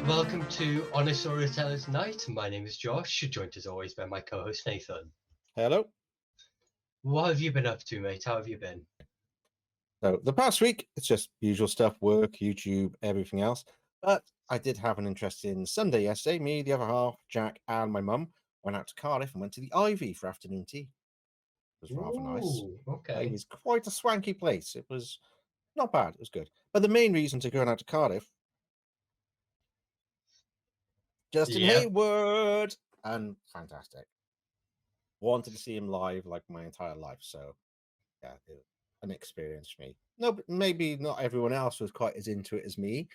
Welcome to Honest Storytellers Night. My name is Josh, joined as always by my co-host Nathan. Hello. What have you been up to, mate? How have you been? So the past week, it's just usual stuff, work, YouTube, everything else. But I did have an interesting Sunday yesterday. Me, the other half, Jack, and my mum went out to Cardiff and went to the Ivy for afternoon tea. It was rather nice. Ooh, It okay. was quite a swanky place. It was not bad. It was good. But the main reason to going out to Cardiff, Justin Yeah. Hayward, and fantastic. Wanted to see him live like my entire life. So yeah, it was an experience for me. No, but maybe not everyone else was quite as into it as me,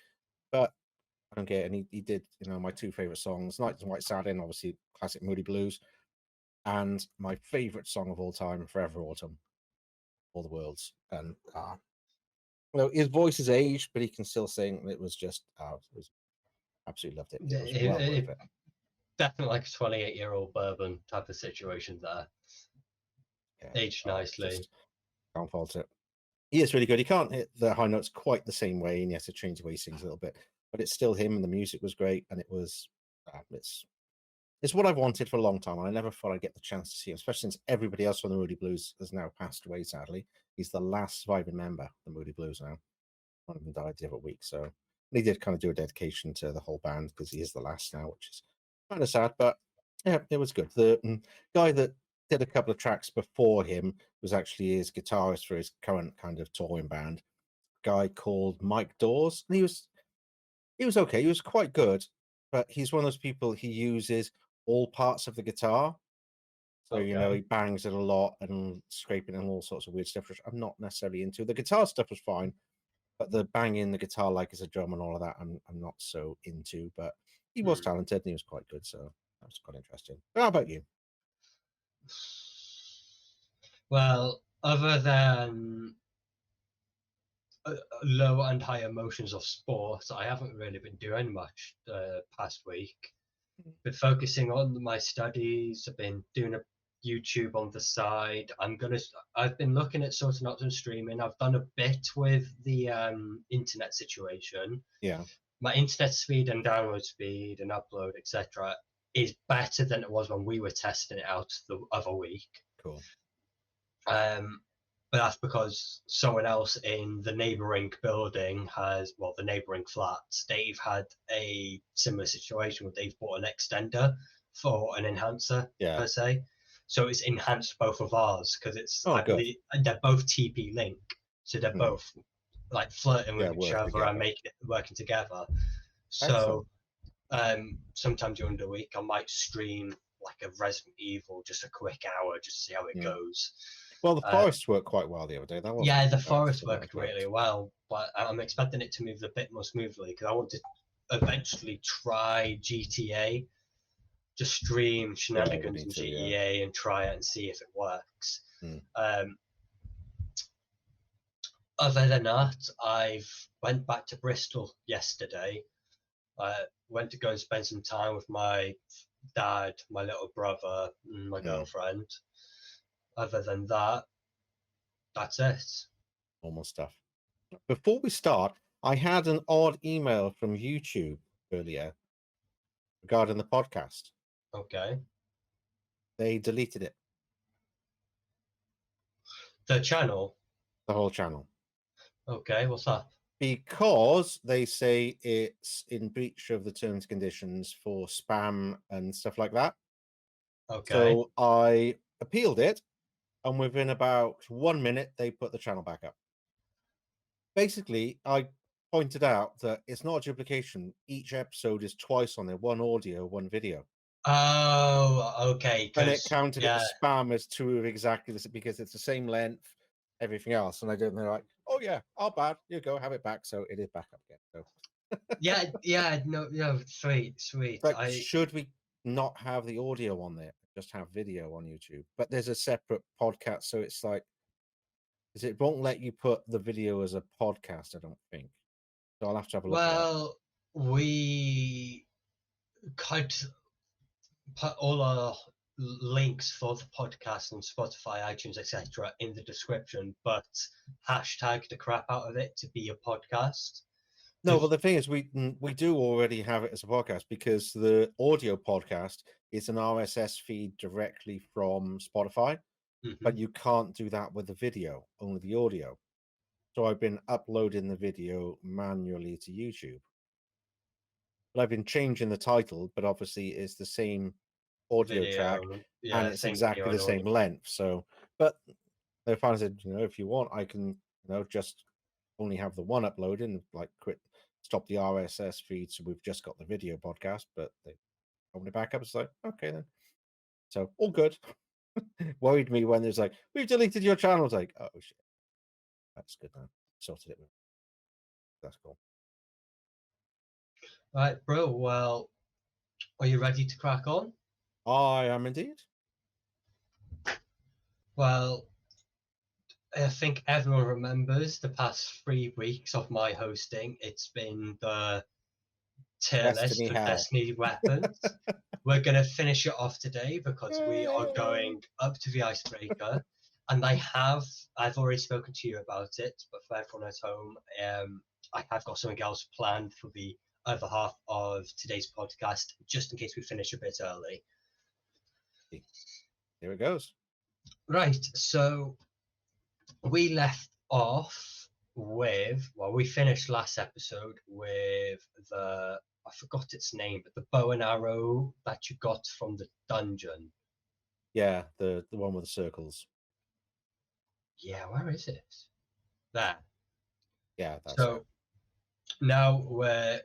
but I don't get it. And he did, my two favorite songs, Night and White Satin, obviously classic Moody Blues, and my favorite song of all time, Forever Autumn, All the Worlds. And his voice has aged, but he can still sing. It was just, absolutely loved it. It was well worth it. Definitely like a 28-year-old bourbon type of situation there. Yeah, Aged nicely. Can't fault it. He is really good. He can't hit the high notes quite the same way, and he has to change the way he sings a little bit. But it's still him, and the music was great, and it was it's what I've wanted for a long time, and I never thought I'd get the chance to see him, especially since everybody else from the Moody Blues has now passed away. Sadly, he's the last surviving member of the Moody Blues now. One of them died the other week, so he did kind of do a dedication to the whole band because he is the last now, which is kind of sad. But yeah, it was good. The guy that did a couple of tracks before him was actually his guitarist for his current kind of touring band, a guy called Mike Dawes, and he was okay. He was quite good, but he's one of those people, he uses all parts of the guitar. So, Okay. he bangs it a lot and scraping and all sorts of weird stuff, which I'm not necessarily into. The guitar stuff was fine, but the banging the guitar like as a drum and all of that, I'm not so into. But he was talented and he was quite good, so that was quite interesting. But how about you? Well, other than low and high emotions of sport, I haven't really been doing much past week. Been focusing on my studies. I've been doing a YouTube on the side. I've been looking at sorting out some streaming. I've done a bit with the internet situation. Yeah. My internet speed and download speed and upload, etc., is better than it was when we were testing it out the other week. Cool. But that's because someone else in the neighboring building the neighboring flats, they've had a similar situation where they've bought an extender for an enhancer per se. So it's enhanced both of ours because they're both TP Link. So they're both like flirting with each other and making it working together. So sometimes during the week I might stream like a Resident Evil, just a quick hour, just to see how it goes. Well, the Forest worked quite well the other day. The Forest worked really well, but I'm expecting it to move a bit more smoothly because I want to eventually try GTA, just stream shenanigans in GTA and try it and see if it works. Other than that, I've went back to Bristol yesterday. I went to go and spend some time with my dad, my little brother, and my girlfriend. Other than that, that's it. Normal stuff. Before we start, I had an odd email from YouTube earlier regarding the podcast. Okay. They deleted it. The channel? The whole channel. Okay, what's that? Because they say it's in breach of the terms and conditions for spam and stuff like that. Okay. So I appealed it, and within about 1 minute, they put the channel back up. Basically, I pointed out that it's not a duplication. Each episode is twice on there, one audio, one video. Oh, okay. And it counted it as spam as two of exactly this because it's the same length, everything else. And they're like, oh yeah, our bad. You go, have it back. So it is back up again. So no, sweet. Like, should we not have the audio on there? Just have video on YouTube. But there's a separate podcast, so it's like, it won't let you put the video as a podcast, I don't think. So I'll have to have a look. Well, we could put all our links for the podcast on Spotify, iTunes, etc. in the description, but hashtag the crap out of it to be a podcast. No, but the thing is, we do already have it as a podcast because the audio podcast is an RSS feed directly from Spotify, but you can't do that with the video, only the audio. So I've been uploading the video manually to YouTube. But I've been changing the title, but obviously it's the same audio track and it's exactly the same length. So, but they finally said, if you want, I can, just only have the one uploaded and like stop the RSS feed. So we've just got the video podcast, but they opened it back up. It's like, okay then. So all good. Worried me when there's like, we've deleted your channel. It's like, oh shit. That's good now. Sorted it. That's cool. Right, bro. Well, are you ready to crack on? I am indeed. Well, I think everyone remembers the past 3 weeks of my hosting. It's been the tier list of Destiny weapons. We're going to finish it off today because we are going up to the icebreaker. And I've already spoken to you about it, but for everyone at home, I have got something else planned for the other half of today's podcast, just in case we finish a bit early. Here it goes. Right, so we left off with, we finished last episode with I forgot its name, but the bow and arrow that you got from the dungeon. Yeah, the one with the circles. Yeah, where is it? There. Yeah, that's so it. Now we're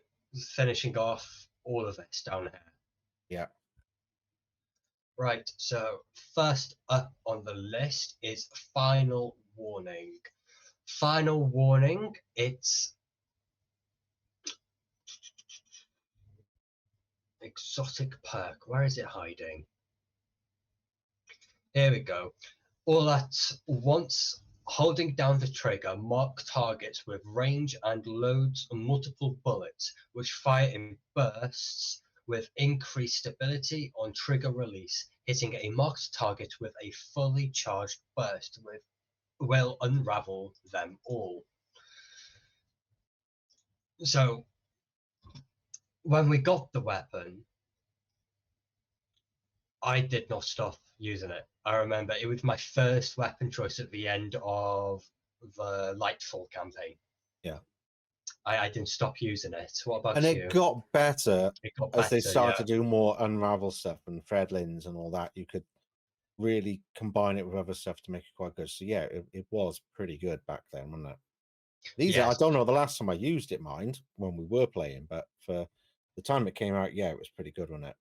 finishing off all of this down here. Yeah. Right, so first up on the list is Final Warning. Final Warning, it's exotic perk. Where is it hiding? Here we go. All at once, holding down the trigger, mark targets with range and loads multiple bullets, which fire in bursts with increased stability on trigger release. Hitting a marked target with a fully charged burst will unravel them all. So when we got the weapon, I did not stop using it. I remember it was my first weapon choice at the end of the Lightfall campaign. Yeah. I didn't stop using it. What about you? And it got better as they started to do more unravel stuff and threadlins and all that. You could really combine it with other stuff to make it quite good. So yeah, it was pretty good back then, wasn't it? I don't know the last time I used it, mind, when we were playing, but for the time it came out, yeah, it was pretty good, wasn't it?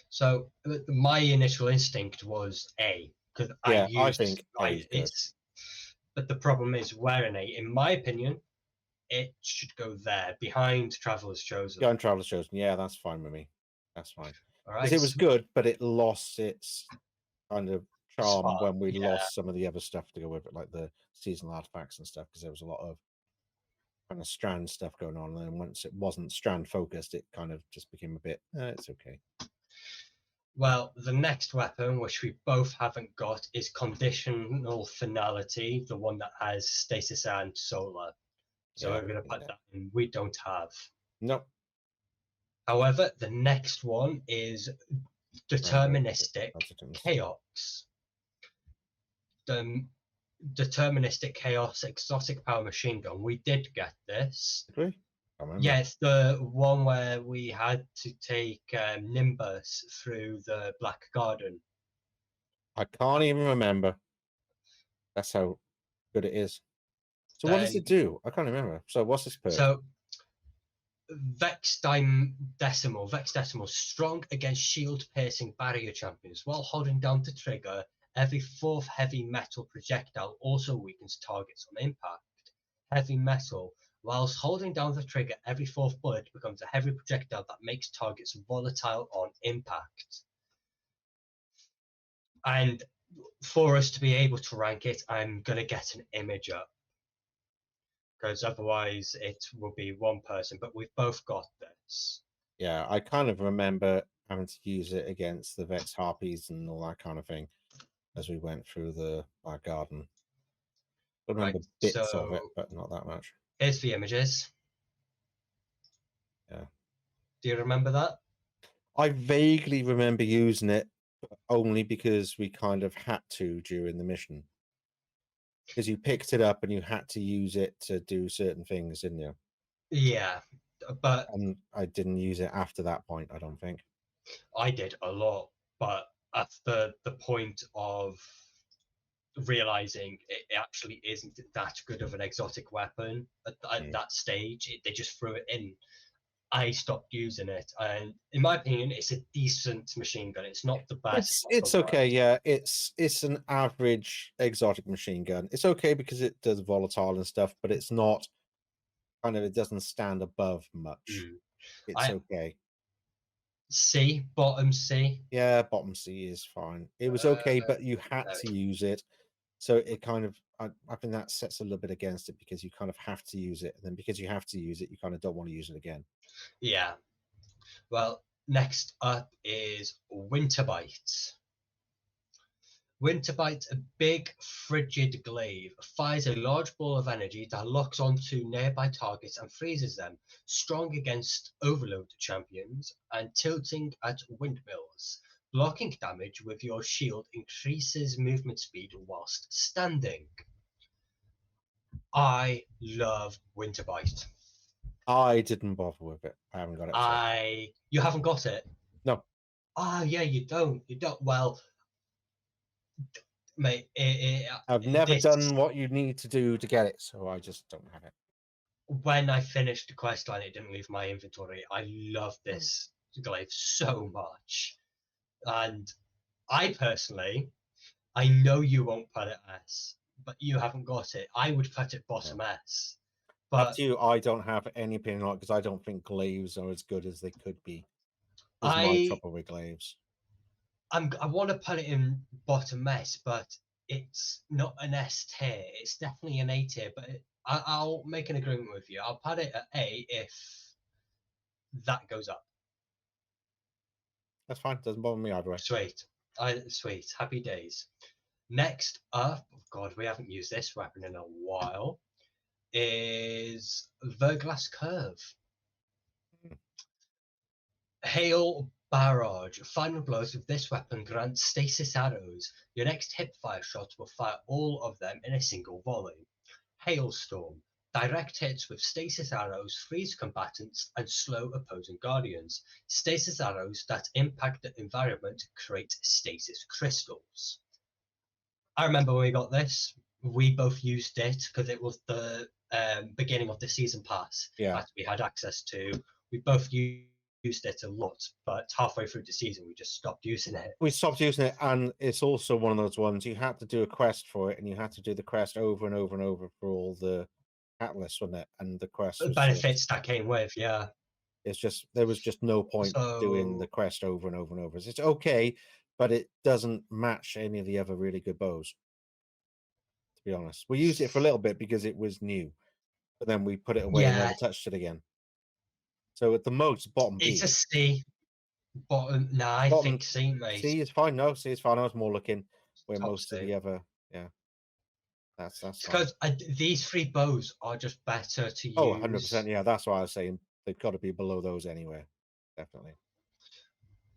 So my initial instinct was A, because I think it's. But the problem is where an A. In my opinion, it should go there behind Traveler's Chosen. Behind Traveler's Chosen, yeah, that's fine with me. That's fine. Because it was good, but it lost its kind of charm when we lost some of the other stuff to go with it, like the seasonal artifacts and stuff, because there was a lot of kind of strand stuff going on. And then once it wasn't strand focused, it kind of just became a bit, it's okay. Well, the next weapon, which we both haven't got, is Conditional Finality, the one that has Stasis and Solar. So we're going to put that in. We don't have. Nope. However, the next one is Deterministic Chaos. The Deterministic Chaos Exotic Power Machine Gun. We did get this. Really? Yes, the one where we had to take Nimbus through the Black Garden. I can't even remember. That's how good it is. So what does it do? I can't remember. So what's this perk? So Vex Decimal, strong against shield-piercing barrier champions. While holding down the trigger, every fourth heavy metal projectile also weakens targets on impact. Heavy metal. Whilst holding down the trigger, every fourth bullet becomes a heavy projectile that makes targets volatile on impact. And for us to be able to rank it, I'm going to get an image up. Because otherwise it will be one person, but we've both got this. Yeah, I kind of remember having to use it against the Vex Harpies and all that kind of thing as we went through the Black Garden. I remember bits of it, but not that much. Here's the images. Do you remember that? I vaguely remember using it, but only because we kind of had to during the mission. Because you picked it up and you had to use it to do certain things, didn't you? Yeah, but And I didn't use it after that point, I don't think. I did a lot. But at the point of realizing it actually isn't that good of an exotic weapon at that stage, they just threw it in. I stopped using it, and in my opinion, it's a decent machine gun. It's not the best. It's okay, yeah. It's an average exotic machine gun. It's okay because it does volatile and stuff, but it's not kind of, it doesn't stand above much. It's okay. Bottom C. Yeah, bottom C is fine. It was okay, but you had to use it. So it kind of, I think that sets a little bit against it because you kind of have to use it. And then because you have to use it, you kind of don't want to use it again. Yeah. Well, next up is Winterbite. Winterbite, a big frigid glaive, fires a large ball of energy that locks onto nearby targets and freezes them, strong against overload champions and tilting at windmills. Blocking damage with your shield increases movement speed whilst standing. I love Winterbite. I didn't bother with it. I haven't got it. You haven't got it? No. Yeah, you don't. You don't. Well, mate, I've never done what you need to do to get it, so I just don't have it. When I finished the quest line, it didn't leave my inventory. I love this glaive so much. And I personally, I know you won't put it S, but you haven't got it. I would put it bottom S. But up to you, I don't have any opinion on it because I don't think glaives are as good as they could be. Is my trouble with glaives. I want to put it in bottom S, but it's not an S tier. It's definitely an A tier, but I'll make an agreement with you. I'll put it at A if that goes up. That's fine. Doesn't bother me either way. Sweet. Sweet. Happy days. Next up, oh God, we haven't used this weapon in a while, is Verglass Curve. Hail Barrage. Final blows with this weapon grant stasis arrows. Your next hipfire shot will fire all of them in a single volley. Hailstorm. Direct hits with stasis arrows freeze combatants and slow opposing guardians. Stasis arrows that impact the environment create stasis crystals. I remember when we got this, we both used it because it was the beginning of the season pass that we had access to. We both used it a lot, but halfway through the season we just stopped using it. We stopped using it, and it's also one of those ones you had to do a quest for it, and you had to do the quest over and over and over for all the catalysts, wasn't it? And the quest benefits that came with, yeah. It's just there was just no point doing the quest over and over and over. It's okay, but it doesn't match any of the other really good bows. To be honest, we used it for a little bit because it was new, but then we put it away and never touched it again. So at the most, bottom B. It's a C. Bottom. Nah, I think C, mate. C is fine. No, C is fine. I was more looking where most of the other, That's because these three bows are just better to use. Oh, 100%. Yeah, that's why I was saying they've got to be below those anyway. Definitely.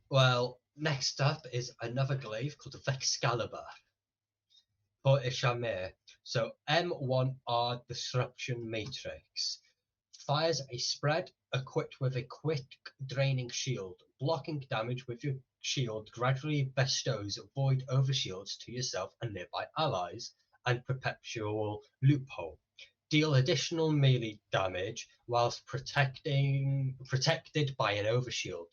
Well, next up is another glaive called the Vexcalibur for Ishamir. So M1R Disruption Matrix fires a spread equipped with a quick draining shield. Blocking damage with your shield gradually bestows void overshields to yourself and nearby allies, and perpetual loophole. Deal additional melee damage whilst protected by an overshield.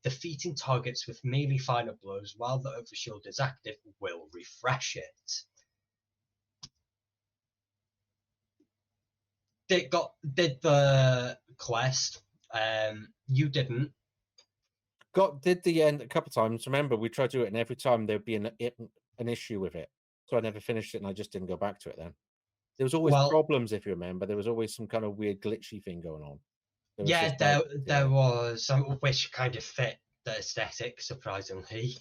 Defeating targets with melee final blows while the overshield is active will refresh it. Did the quest. You didn't. Did the end a couple of times. Remember, we tried to do it, and every time there'd be an issue with it. So I never finished it, and I just didn't go back to it then. There was always problems, if you remember. There was always some kind of weird glitchy thing going on. There was some which kind of fit the aesthetic, surprisingly.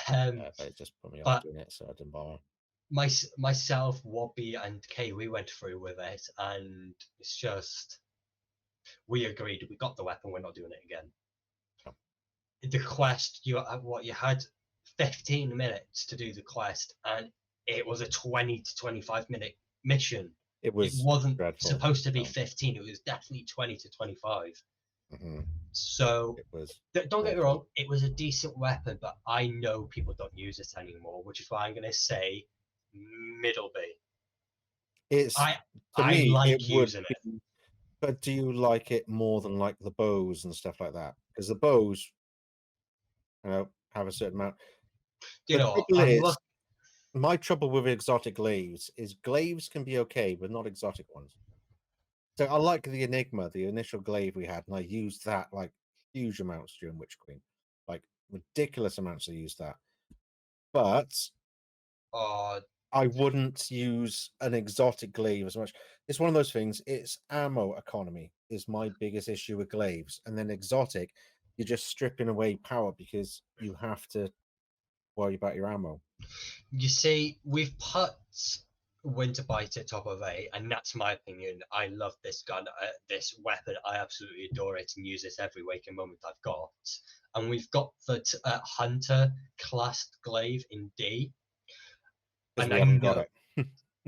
But it just put me off doing it, so I didn't bother. Myself, Wobby, and Kay, we went through with it, and it's just we agreed we got the weapon. We're not doing it again. the quest, you had 15 minutes to do the quest, and it was a 20 to 25-minute mission. It wasn't dreadful. supposed to be 15. It was definitely 20 to 25. Mm-hmm. So it was don't get me wrong, it was a decent weapon, but I know people don't use it anymore, which is why I'm going to say middle B. I like using it. But do you like it more than like the bows and stuff like that? Because the bows, have a certain amount. My trouble with exotic glaives is glaives can be okay, but not exotic ones. So I like the Enigma, the initial glaive we had, and I used that like huge amounts during Witch Queen, like ridiculous amounts. I used that, but I wouldn't use an exotic glaive as much. It's one of those things. It's ammo economy is my biggest issue with glaives, and then exotic, you're just stripping away power because you have to worry about your ammo. You see, we've put Winterbite at top of A, and that's my opinion. I love this gun, this weapon. I absolutely adore it and use it every waking moment I've got. And we've got the Hunter classed glaive in D. And we haven't got it.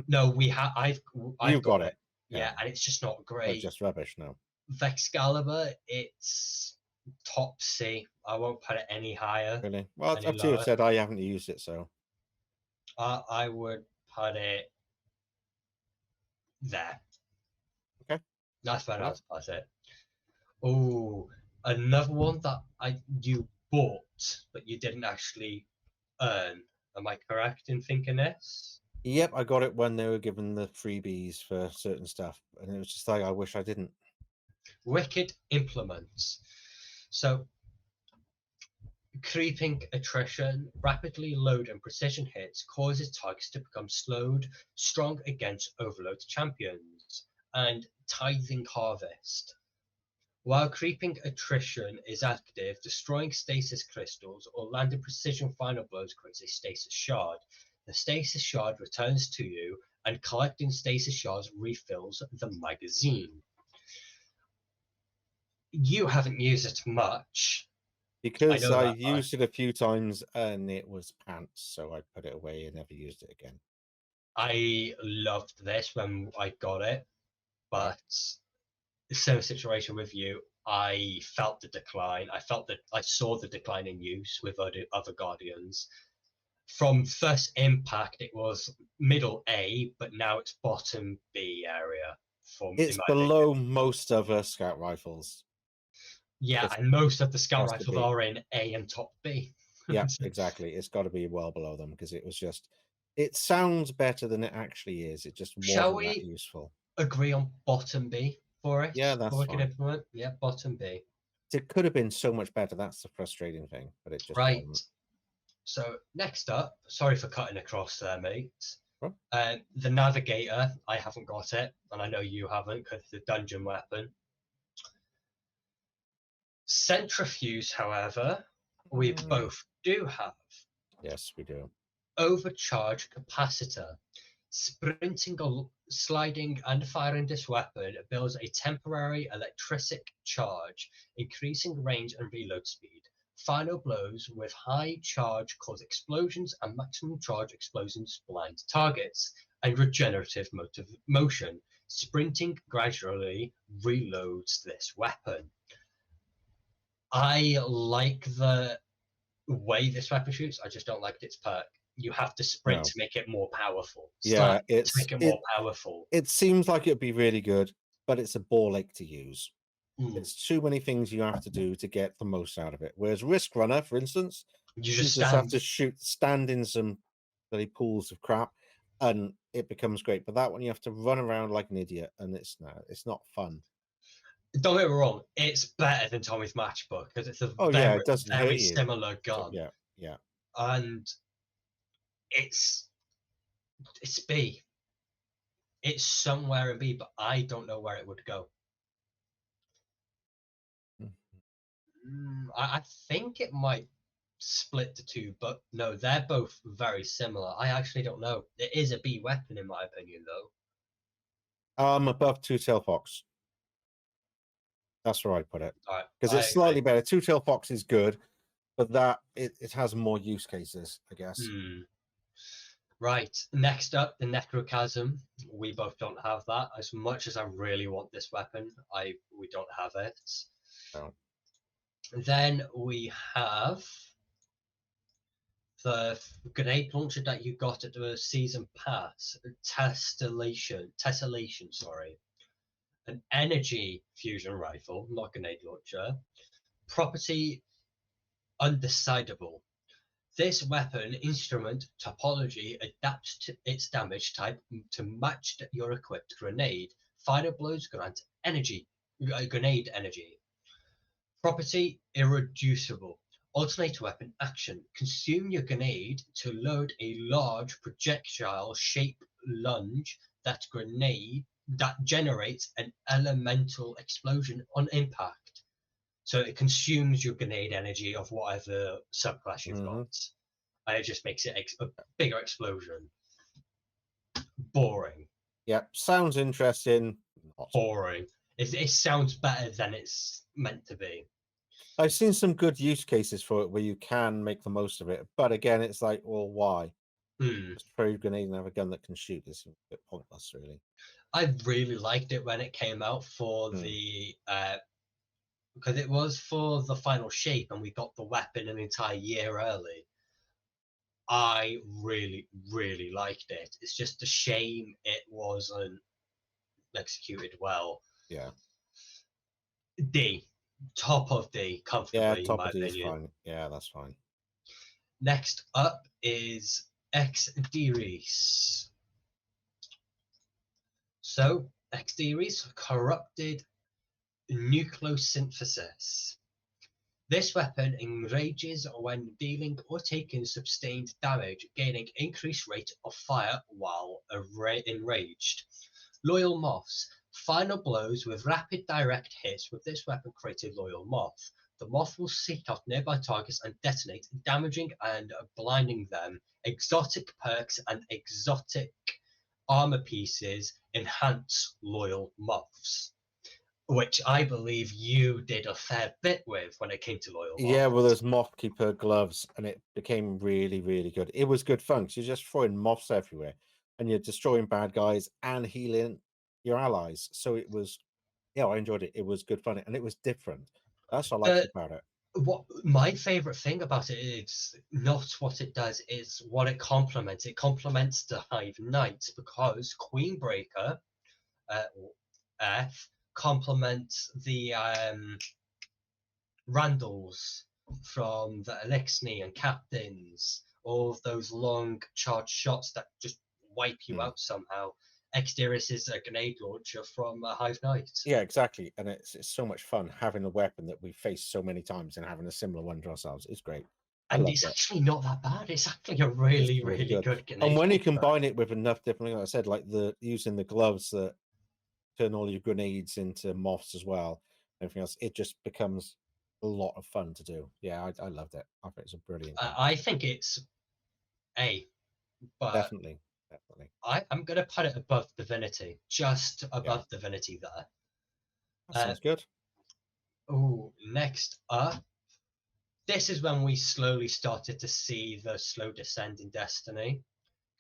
No, we have. I've got it. Yeah, and it's just not great. It's just rubbish now. Vexcalibur, it's top C. I won't put it any higher. Really? Well, up to you. Said I haven't used it, so I would put it there. Okay, that's better. That's it. Oh, another one that you bought but you didn't actually earn. Am I correct in thinking this? Yep, I got it when they were given the freebies for certain stuff, and it was just like I wish I didn't. Wicked Implements. So, creeping attrition, rapidly load and precision hits causes targets to become slowed, strong against overload champions, and Tithing Harvest. While creeping attrition is active, destroying stasis crystals or landing precision final blows creates a stasis shard. The stasis shard returns to you, and collecting stasis shards refills the magazine. You haven't used it much. Because I used it a few times and it was pants, so I put it away and never used it again. I loved this when I got it, but same situation with you. I felt the decline. I saw the decline in use with other Guardians. From first impact, it was middle A, but now it's bottom B area. It's below most other scout rifles. Yeah, and most of the scout rifles are in A and top B. Yeah, exactly. It's got to be well below them because it was just. It sounds better than it actually is. It just wasn't that useful. Agree on bottom B for it? Yeah, that's fine. Implement? Yeah, bottom B. It could have been so much better. That's the frustrating thing, but it just wasn't. So next up, sorry for cutting across there, mate. The Navigator, I haven't got it, and I know you haven't because it's a dungeon weapon. Centrifuge, however, we both do have. Yes, we do. Overcharge capacitor. Sprinting, sliding, and firing this weapon builds a temporary electric charge, increasing range and reload speed. Final blows with high charge cause explosions, and maximum charge explosions blind targets, and regenerative motion. Sprinting gradually reloads this weapon. I like the way this weapon shoots. I just don't like its perk. You have to sprint to make it more powerful. Yeah, to make it more powerful. It seems like it'd be really good, but it's a ball ache to use. It's too many things you have to do to get the most out of it. Whereas Risk Runner, for instance, you just have to stand in some bloody pools of crap, and it becomes great. But that one you have to run around like an idiot, and it's not fun. Don't get me wrong, it's better than Tommy's Matchbook because it's a very similar gun. Yeah. And it's B. It's somewhere in B, but I don't know where it would go. I think it might split the two, but no, they're both very similar. I actually don't know. It is a B weapon in my opinion, though. Above Two-Tail Fox. That's where I put it. Right, because it's slightly better. Two-Tail Fox is good, but that it has more use cases, I guess. Right. Next up, the Necrochasm. We both don't have that. As much as I really want this weapon, we don't have it. No. Then we have the grenade launcher that you got at the season pass, Tessellation, sorry. An energy fusion rifle, not grenade launcher. Property undecidable. This weapon instrument topology adapts to its damage type to match your equipped grenade. Final blows grant grenade energy. Property irreducible. Alternate weapon action. Consume your grenade to load a large projectile shape lunge that generates an elemental explosion on impact. So it consumes your grenade energy of whatever subclass you've got. And it just makes it a bigger explosion. Boring. Yep, sounds interesting. Boring. It sounds better than it's meant to be. I've seen some good use cases for it where you can make the most of it. But again, it's like, well, why? Just throw a grenade and have a gun that can shoot. It's a bit pointless, really. I really liked it when it came out for the... because it was for the final shape and we got the weapon an entire year early. I really, really liked it. It's just a shame it wasn't executed well. Yeah. D. Top of D, comfortably, yeah, top in my of D opinion. is fine. Yeah, that's fine. Next up is Exderis. So, Exderis, corrupted nucleosynthesis. This weapon enrages when dealing or taking sustained damage, gaining increased rate of fire while enraged. Loyal Moths. Final blows with rapid direct hits with this weapon create a loyal moth. The moth will seek out nearby targets and detonate, damaging and blinding them. Exotic perks and exotic armor pieces enhance loyal moths, which I believe you did a fair bit with when it came to loyal moths. Yeah, well, there's Moth Keeper gloves, and it became really, really good. It was good fun because you're just throwing moths everywhere, and you're destroying bad guys and healing your allies. So it was, yeah, I enjoyed it. It was good fun, and it was different. That's what I liked about it. What my favorite thing about it is not what it does, is what it complements. It complements the Hive Knights because Queenbreaker F complements the Randalls from the Elixni and Captains, all of those long charge shots that just wipe you out somehow. Exderis is a grenade launcher from Hive Knight. Yeah, exactly. And it's so much fun having a weapon that we faced so many times and having a similar one to ourselves. It's great. And it's actually not that bad. It's actually a really, really good grenade. And when you combine it with enough different, like I said, like using the gloves that turn all your grenades into moths as well, everything else, it just becomes a lot of fun to do. Yeah, I loved it. I think it's a brilliant game. I think it's A, but definitely. I'm going to put it above Divinity, just above Divinity there. That sounds good. Oh, next up, this is when we slowly started to see the slow descent in Destiny,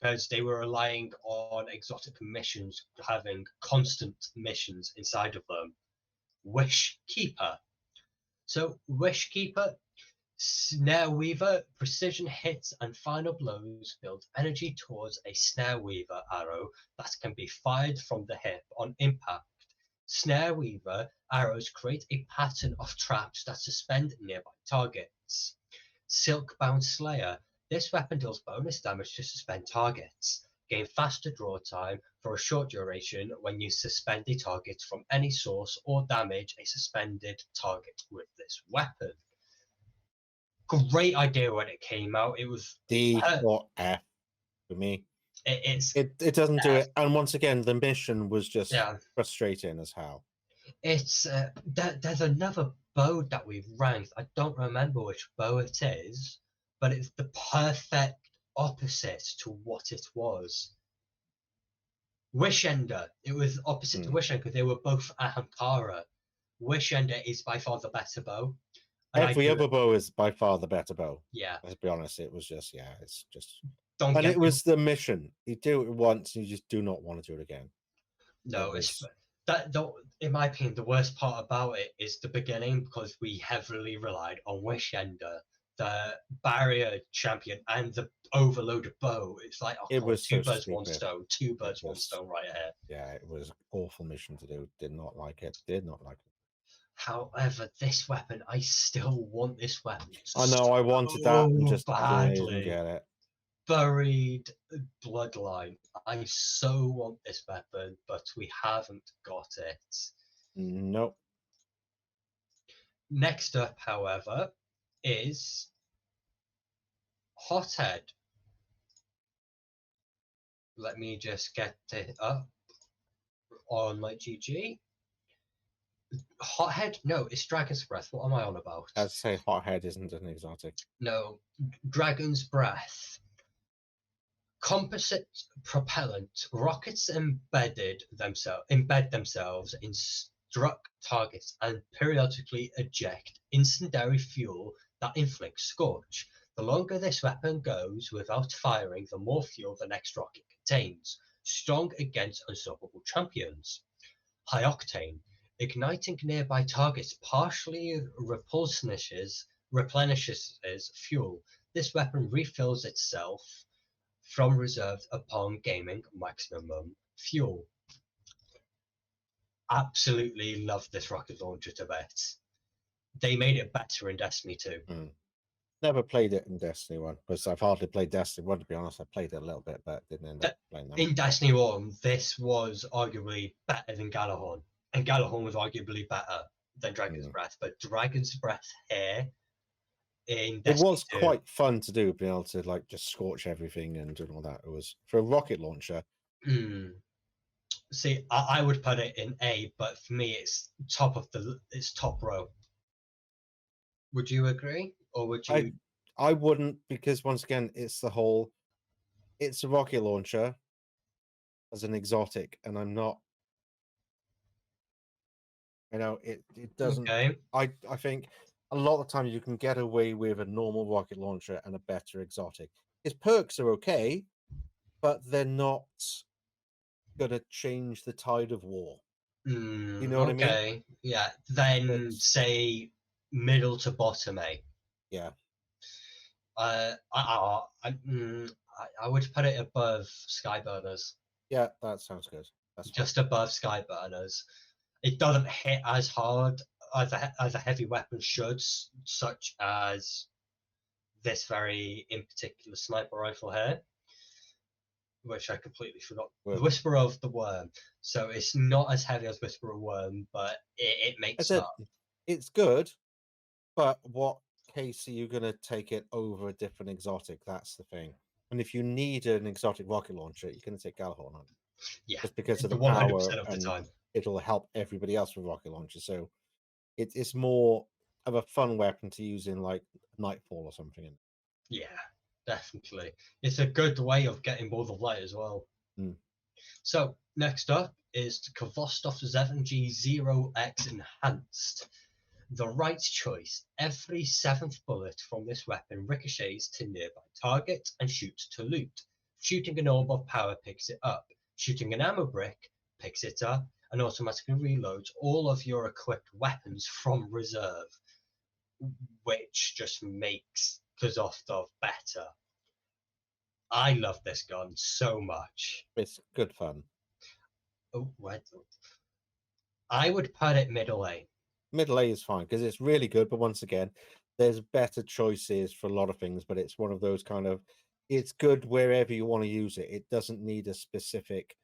because they were relying on exotic missions having constant missions inside of them. Wish Keeper. So Wish Keeper, Snare Weaver, precision hits and final blows build energy towards a Snare Weaver arrow that can be fired from the hip on impact. Snare Weaver arrows create a pattern of traps that suspend nearby targets. Silkbound Slayer. This weapon deals bonus damage to suspend targets. Gain faster draw time for a short duration when you suspend a target from any source or damage a suspended target with this weapon. Great idea when it came out. It was D or F for me. It doesn't do it. And once again, the mission was just frustrating as hell. It's there's another bow that we've ranked. I don't remember which bow it is, but it's the perfect opposite to what it was. Wishender. It was opposite to Wishender because they were both Ahamkara. Wishender is by far the better bow. Every other bow is by far the better bow. Yeah. Let's be honest. It was just, it's just. And it was the mission. You do it once, and you just do not want to do it again. No, in my opinion, the worst part about it is the beginning, because we heavily relied on Wishender, the barrier champion, and the overloaded bow. It's like, it was two so birds, stupid. one stone, two birds, one stone right here. Yeah, it was an awful mission to do. Did not like it. Did not like it. However, this weapon, I still want this weapon. I know, I wanted that and just didn't get it. Buried Bloodline. I so want this weapon, but we haven't got it. Nope. Next up, however, is Hothead. Let me just get it up on my GG. Hothead? No, it's Dragon's Breath. What am I on about? I'd say Hothead isn't an exotic. No, Dragon's Breath. Composite propellant. Rockets embed themselves in struck targets and periodically eject incendiary fuel that inflicts scorch. The longer this weapon goes without firing, the more fuel the next rocket contains. Strong against unstoppable champions. High octane. Igniting nearby targets partially replenishes fuel. This weapon refills itself from reserves upon gaining maximum fuel. Absolutely love this rocket launcher to bits. They made it better in Destiny 2. Never played it in Destiny 1, because I've hardly played Destiny 1, to be honest. I played it a little bit, but didn't end up playing that. In Destiny 1, this was arguably better than Gjallarhorn, and Gjallarhorn was arguably better than Dragon's Breath, but Dragon's Breath here in Destiny it was 2, quite fun to do, being able to like just scorch everything and doing all that. It was, for a rocket launcher. See, I would put it in A, but for me, it's top row. Would you agree, or would you? I wouldn't, because once again, it's a rocket launcher as an exotic, and I'm not. It doesn't. Okay. I think a lot of times you can get away with a normal rocket launcher and a better exotic. Its perks are okay, but they're not gonna change the tide of war. You know what I mean? Okay, yeah. Then say middle to bottom A. Yeah. I would put it above Skyburners. Yeah, that sounds good. That's just above Skyburners. It doesn't hit as hard as a heavy weapon should, such as this very in particular sniper rifle here, which I completely forgot. The Whisper of the Worm. So it's not as heavy as Whisper of Worm, but it makes up. It's good, but what case are you going to take it over a different exotic? That's the thing. And if you need an exotic rocket launcher, you're going to take Gjallarhorn on. Yeah, just because of the 100% power of the time. It'll help everybody else with rocket launchers. So it's more of a fun weapon to use in like Nightfall or something. Yeah, definitely. It's a good way of getting Balls of Light as well. So next up is the Khvostov ZMG 0X Enhanced. The right choice. Every 7th bullet from this weapon ricochets to nearby target and shoots to loot. Shooting an orb of power picks it up. Shooting an ammo brick picks it up and automatically reloads all of your equipped weapons from reserve, which just makes Khvostov better. I love this gun so much. It's good fun. I would put it middle A. Middle A is fine because it's really good, but once again, there's better choices for a lot of things, but it's one of those kind of, it's good wherever you want to use it. It doesn't need a specific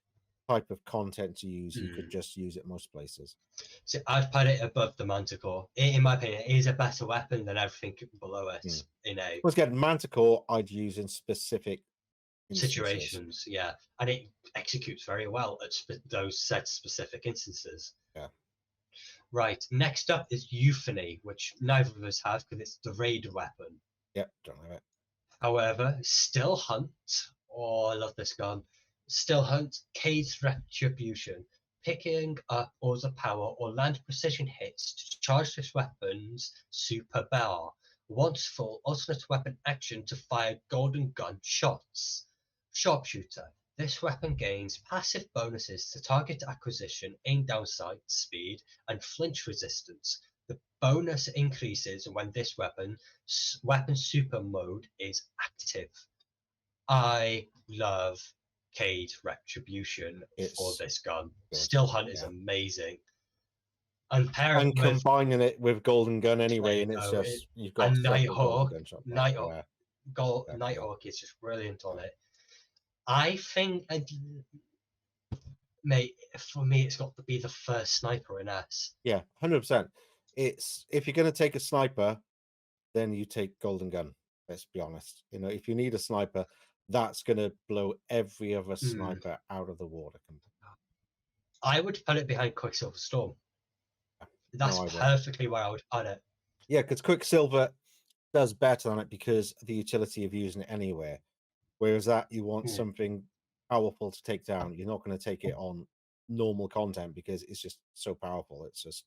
type of content to use. You could just use it most places. So I'd put it above the Manticore. In my opinion, it is a better weapon than everything below it in A. Once again, Manticore I'd use in specific situations, yeah, and it executes very well at those set specific instances. Yeah. Right, next up is Euphony, which neither of us have because it's the raid weapon. Yep, don't have it. However, Still Hunt, I love this gun. Still Hunt, Cade's Retribution. picking up other power or land precision hits to charge this weapon's super bar. Once full, alternate weapon action to fire golden gun shots. Sharpshooter. This weapon gains passive bonuses to target acquisition, aim down sight, speed, and flinch resistance. The bonus increases when this weapon super mode is active. I love Cade Retribution for this gun. Good. Still Hunt is amazing. And combining it with Golden Gun anyway, and it's just you've got Nighthawk. Nighthawk is just brilliant on it. I think, mate, for me, it's got to be the first sniper in S. Yeah, 100%. It's if you're going to take a sniper, then you take Golden Gun. Let's be honest. You know, if you need a sniper, that's going to blow every other sniper out of the water. I would put it behind Quicksilver Storm. That's perfectly where I would put it. Yeah, because Quicksilver does better on it because of the utility of using it anywhere. Whereas that you want something powerful to take down. You're not going to take it on normal content because it's just so powerful. It's just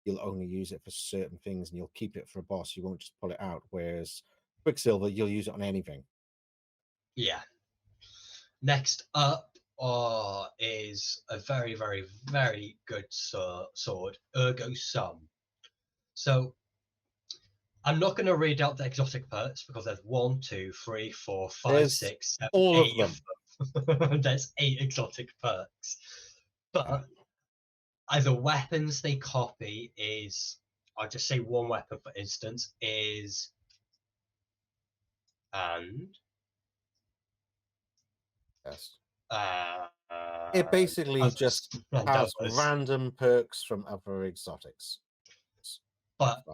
you'll only use it for certain things and you'll keep it for a boss. You won't just pull it out. Whereas Quicksilver, you'll use it on anything. Yeah. Next up is a very, very, very good sword, Ergo Sum. So I'm not going to read out the exotic perks because there's 1, 2, 3, 4, 5, 6, 7, all 8 of them. There's 8 exotic perks. But either weapons they copy is, I'll just say one weapon for instance, is yes. It basically just has random perks from other exotics. But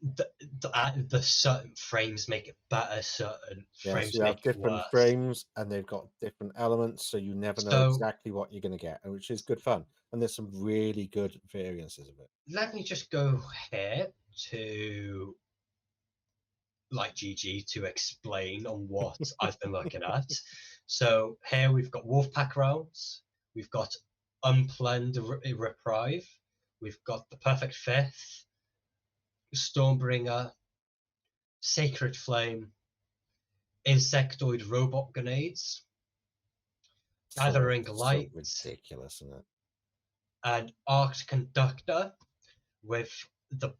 the certain frames make it better, certain frames you have different frames and they've got different elements, so you never know exactly what you're going to get, which is good fun. And there's some really good variances of it. Let me just go here to like GG to explain on what I've been looking at. So here we've got Wolfpack rounds, we've got Unplanned Reprieve, we've got the Perfect Fifth, Stormbringer, Sacred Flame, Insectoid Robot Grenades, Gathering Light, ridiculous, isn't it? And Arced Conductor with the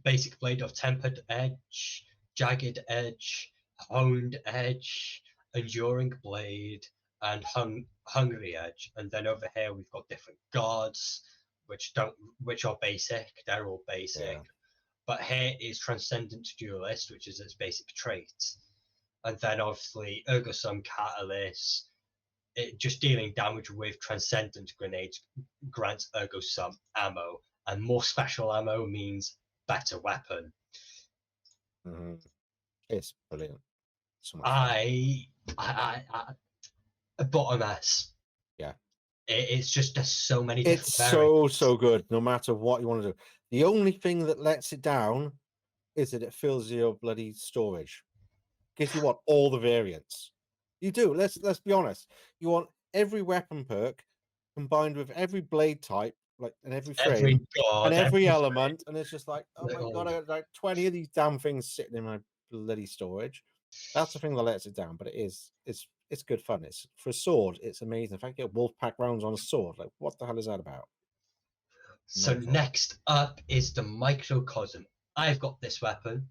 basic blade of Tempered Edge, Jagged Edge, Honed Edge, Enduring Blade, and Hungry Edge. And then over here we've got different guards, which are basic. They're all basic. Yeah. But here is Transcendent Duelist, which is its basic trait. And then obviously Ergo Sum Catalyst, it just dealing damage with Transcendent Grenades grants Ergo Sum ammo. And more special ammo means better weapon. Mm-hmm. It's brilliant. So I bottom S. Yeah. It's just there's so many. It's so good. No matter what you want to do. The only thing that lets it down is that it fills your bloody storage. Because you want all the variants. You do. Let's be honest. You want every weapon perk combined with every blade type, like and every frame and every element, and it's just like, oh my god, I got like 20 of these damn things sitting in my bloody storage. That's the thing that lets it down, but it's good fun. It's for a sword, it's amazing. If I get Wolfpack rounds on a sword, like what the hell is that about? So next up is the Microcosm. I've got this weapon.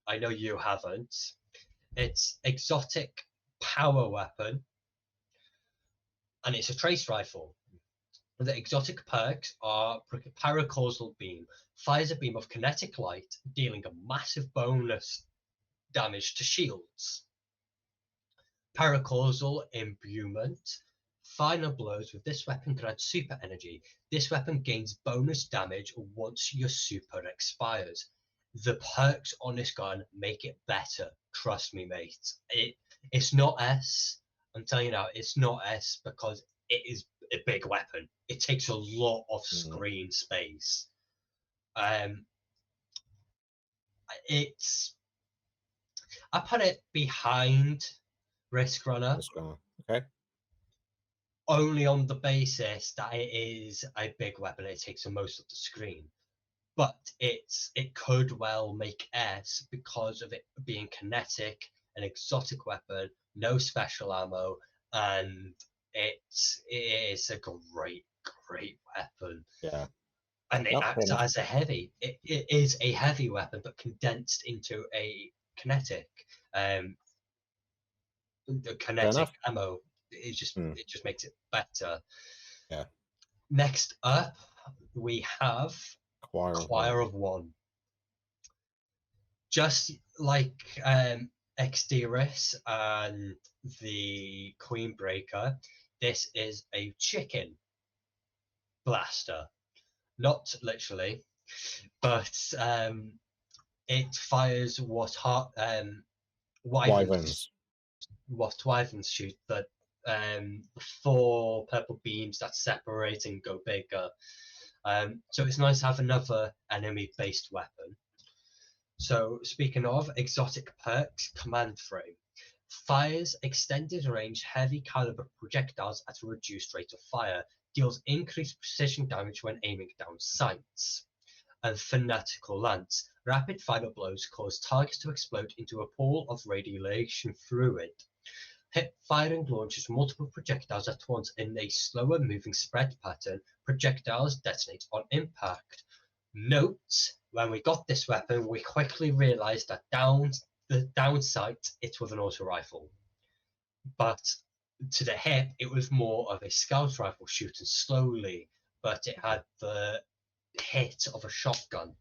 I know you haven't. It's exotic power weapon, and it's a trace rifle. The exotic perks are Paracausal Beam. Fires a beam of kinetic light, dealing a massive bonus damage to shields. Paracausal Imbuement. Final blows with this weapon grant super energy. This weapon gains bonus damage once your super expires. The perks on this gun make it better. Trust me, mate. It's not S. I'm telling you now, it's not S because it is a big weapon. It takes a lot of screen space. I put it behind Risk Runner. Okay. only on the basis that it is a big weapon. It takes up most of the screen, but it could well make S because of it being kinetic, an exotic weapon, no special ammo, and it is a great weapon. Yeah. And it acts as a heavy. It is a heavy weapon, but condensed into a kinetic. The kinetic ammo. It just makes it better. Yeah. Next up, we have Choir of One. Just like Exteris and the Queenbreaker, this is a chicken blaster. Not literally, but it fires what wyverns shoot, the 4 purple beams that separate and go bigger. So it's nice to have another enemy-based weapon. So speaking of exotic perks, Command Frame fires extended range heavy caliber projectiles at a reduced rate of fire, deals increased precision damage when aiming down sights. And Fanatical Lance, rapid final blows cause targets to explode into a pool of radiation fluid. Hip firing launches multiple projectiles at once in a slower moving spread pattern. Projectiles detonate on impact. Note, when we got this weapon, we quickly realized that down sight, it was an auto rifle. But to the hip, it was more of a scout rifle shooting slowly, but it had the hit of a shotgun.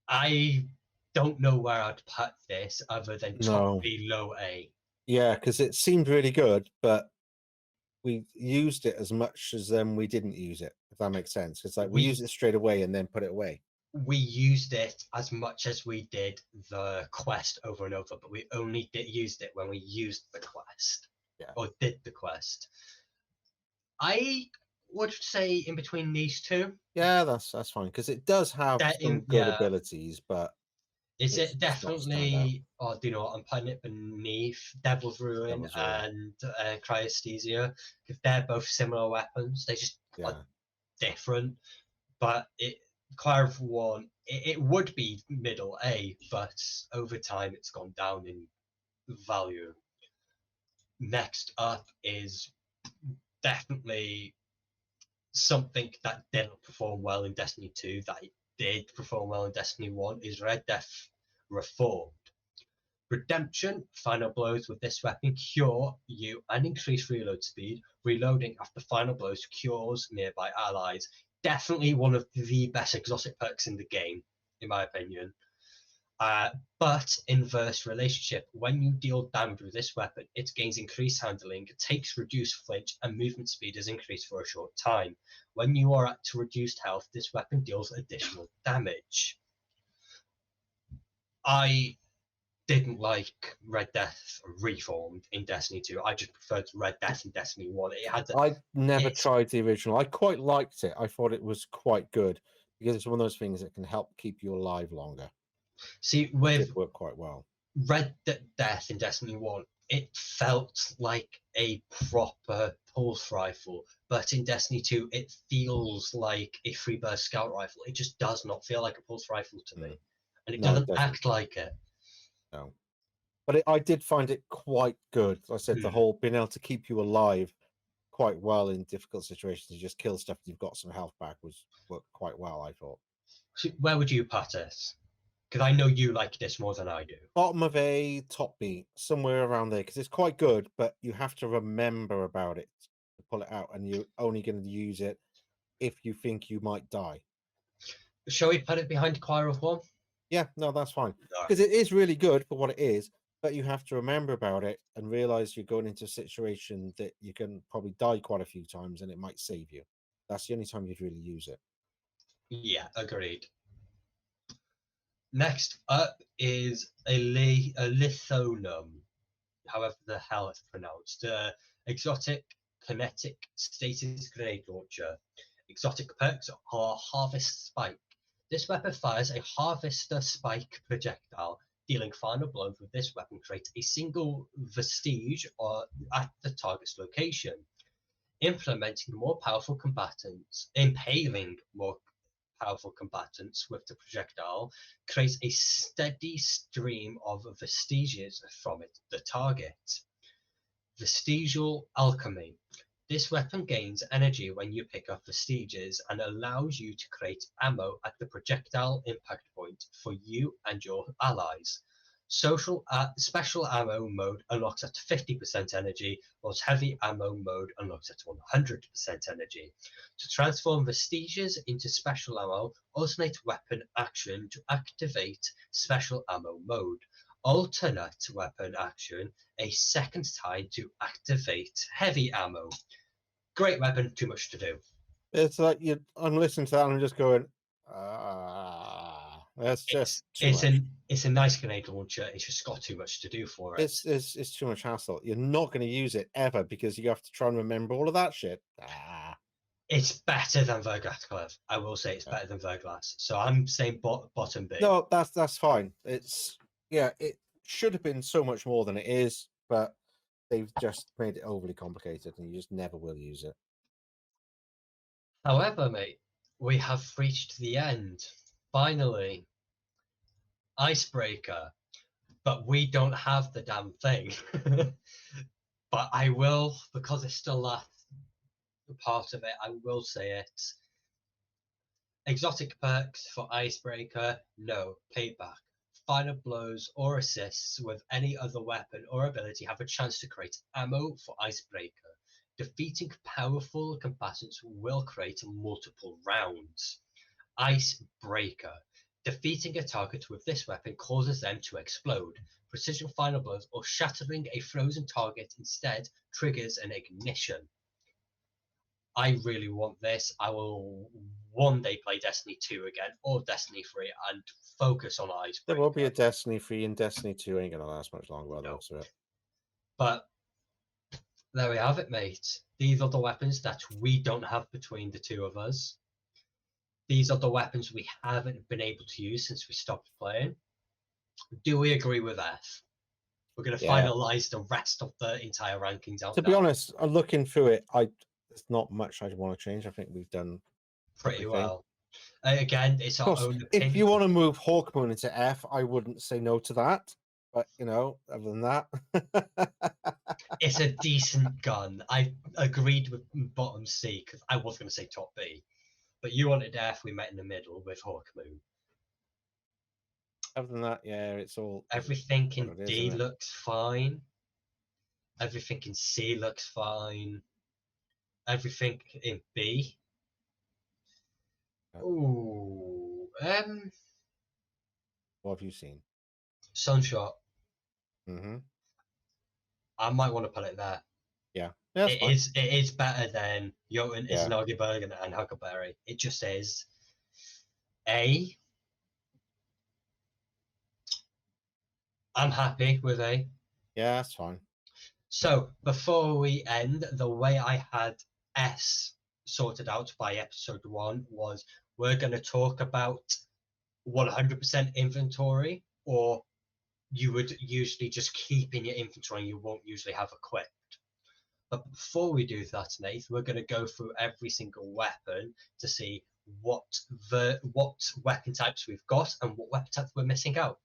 I don't know where I'd put this other than top B, low A. Yeah, because it seemed really good, but we used it as much as we didn't use it, if that makes sense. It's like we used it straight away and then put it away. We used it as much as we did the quest over and over, but we only used it when we used the quest. Yeah. Or did the quest. I would say in between these two. Yeah, that's fine, because it does have some good abilities, but is it definitely, or do you know what, I'm putting it beneath Devil's Ruin and Cryesthesia, because they're both similar weapons. They just are different, but Choir of One, it would be middle A, but over time it's gone down in value. Next up is definitely something that didn't perform well in Destiny 2 that it did perform well in Destiny 1 is Red Death Reformed. Redemption, final blows with this weapon cure you and increase reload speed. Reloading after final blows cures nearby allies. Definitely one of the best exotic perks in the game, in my opinion. But inverse relationship, when you deal damage with this weapon, it gains increased handling, takes reduced flinch, and movement speed is increased for a short time. When you are at reduced health, this weapon deals additional damage. I didn't like Red Death Reformed in Destiny 2. I just preferred Red Death in Destiny 1. I never tried the original. I quite liked it. I thought it was quite good because it's one of those things that can help keep you alive longer. See, it worked quite well. Red Death in Destiny 1, it felt like a proper pulse rifle, but in Destiny 2, it feels like a Freebird scout rifle. It just does not feel like a pulse rifle to me, and it doesn't act like it. No, but I did find it quite good. I said the whole being able to keep you alive quite well in difficult situations to just kill stuff you've got some health back worked quite well, I thought. So where would you put this? Because I know you like this more than I do. Bottom of A, top B, somewhere around there, because it's quite good, but you have to remember about it to pull it out, and you're only going to use it if you think you might die. Shall we put it behind Choir of One? Yeah, no, that's fine. Because it is really good for what it is, but you have to remember about it and realize you're going into a situation that you can probably die quite a few times and it might save you. That's the only time you'd really use it. Yeah, agreed. Next up is a Lithonum, however the hell it's pronounced. Exotic kinetic stasis grenade launcher. Exotic perks are Harvest Spike. This weapon fires a Harvester Spike projectile. Dealing final blows with this weapon creates a single vestige at the target's location. Implementing more powerful combatants, impaling more powerful combatants with the projectile creates a steady stream of vestiges from the target. Vestigial alchemy. This weapon gains energy when you pick up vestiges and allows you to create ammo at the projectile impact point for you and your allies. Special ammo mode unlocks at 50% energy, whilst heavy ammo mode unlocks at 100% energy. To transform vestiges into special ammo, alternate weapon action to activate special ammo mode. Alternate weapon action a second time to activate heavy ammo. Great weapon, too much to do. It's like I'm listening to that and I'm just going, that's just it's a nice grenade launcher. It's just got too much to do for it. It's too much hassle. You're not going to use it ever because you have to try and remember all of that shit. It's better than Verglass. I will say it's better than Verglass. So I'm saying bottom B. No, that's fine. It should have been so much more than it is, but they've just made it overly complicated and you just never will use it. However, mate, we have reached the end. Finally. Icebreaker. But we don't have the damn thing. But I will, because it's still last part of it, I will say it. Exotic perks for Icebreaker, no. Payback. Final blows or assists with any other weapon or ability have a chance to create ammo for Icebreaker. Defeating powerful combatants will create multiple rounds. Icebreaker. Defeating a target with this weapon causes them to explode. Precision final blows or shattering a frozen target instead triggers an ignition. I really want this. I will one day play Destiny 2 again or Destiny 3 and focus on Icebreaker. There will be a Destiny 3 and Destiny 2 ain't going to last much longer by the looks of it. But there we have it, mate. These are the weapons that we don't have between the two of us. These are the weapons we haven't been able to use since we stopped playing. Do we agree with that? We're going to finalize the rest of the entire rankings out. To be honest, I'm looking through it. There's not much I want to change. I think we've done pretty well. Again, it's our own opinion. If you want to move Hawkmoon into F, I wouldn't say no to that. But, other than that. It's a decent gun. I agreed with bottom C because I was going to say top B. But you wanted F, we met in the middle with Hawkmoon. Other than that, it's all... Everything in D looks fine. Everything in C looks fine. Everything in B. Ooh. What have you seen? Sunshot. Mm-hmm. I might want to put it there. Yeah. It is better than Jotun, Izanagi Bergen, and Huckleberry. It just is. A. I'm happy with A. Yeah, that's fine. So before we end, the way I had S sorted out by episode 1 was we're going to talk about 100% inventory, or you would usually just keep in your inventory and you won't usually have equipped. But before we do that, Nate, we're going to go through every single weapon to see what weapon types we've got and what weapon types we're missing out.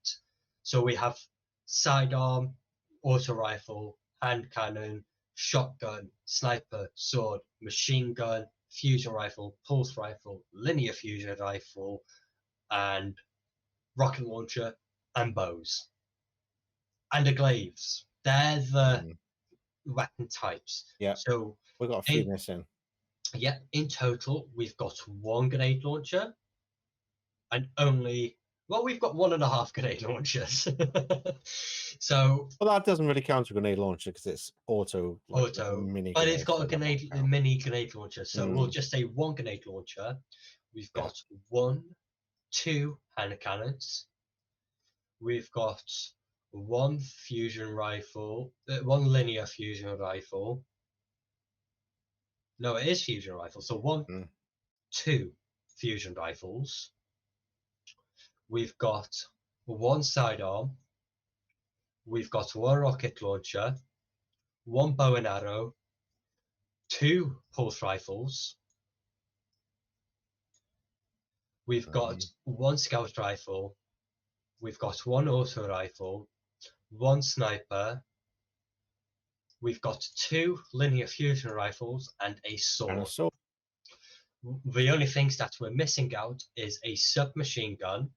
So we have sidearm, auto rifle, hand cannon, shotgun, sniper, sword, machine gun, fusion rifle, pulse rifle, linear fusion rifle, and rocket launcher, and bows. And the glaives. They're the weapon types. Yeah. So we've got a few missing. Yeah, in total, we've got 1 grenade launcher and we've got 1.5 grenade launchers. So, that doesn't really count as a grenade launcher because it's auto, mini. But it's got a mini grenade launcher. So we'll just say 1 grenade launcher. We've got 2 hand cannons. We've got 1 fusion rifle, 1 linear fusion rifle. No, it is fusion rifle. So 2 fusion rifles. We've got 1 sidearm, We've got 1 rocket launcher, 1 bow and arrow, 2 pulse rifles. We've got 1 scout rifle. We've got 1 auto rifle, 1 sniper. We've got 2 linear fusion rifles and a sword. The only things that we're missing out is a submachine gun.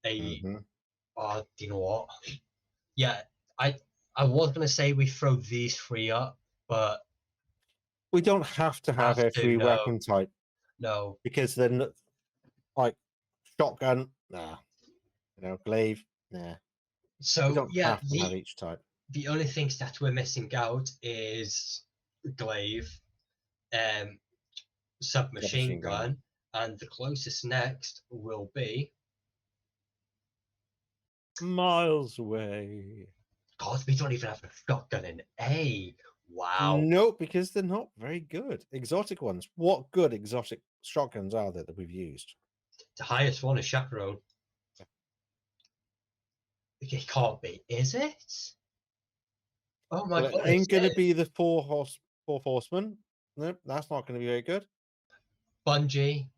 Oh, do you know what? Yeah, I was gonna say we throw these 3 up, but we don't have to have every weapon type. No, because then, like shotgun, nah. Glaive, nah. So we don't have to have each type. The only things that we're missing out is glaive, submachine gun, and the closest next will be miles away. God, we don't even have a shotgun in A. Wow. No, because they're not very good. Exotic ones. What good exotic shotguns are there that we've used? The highest one is Chaperone. It can't be, is it? Oh my god! It ain't gonna be the four horsemen. Nope, that's not gonna be very good. Bungie,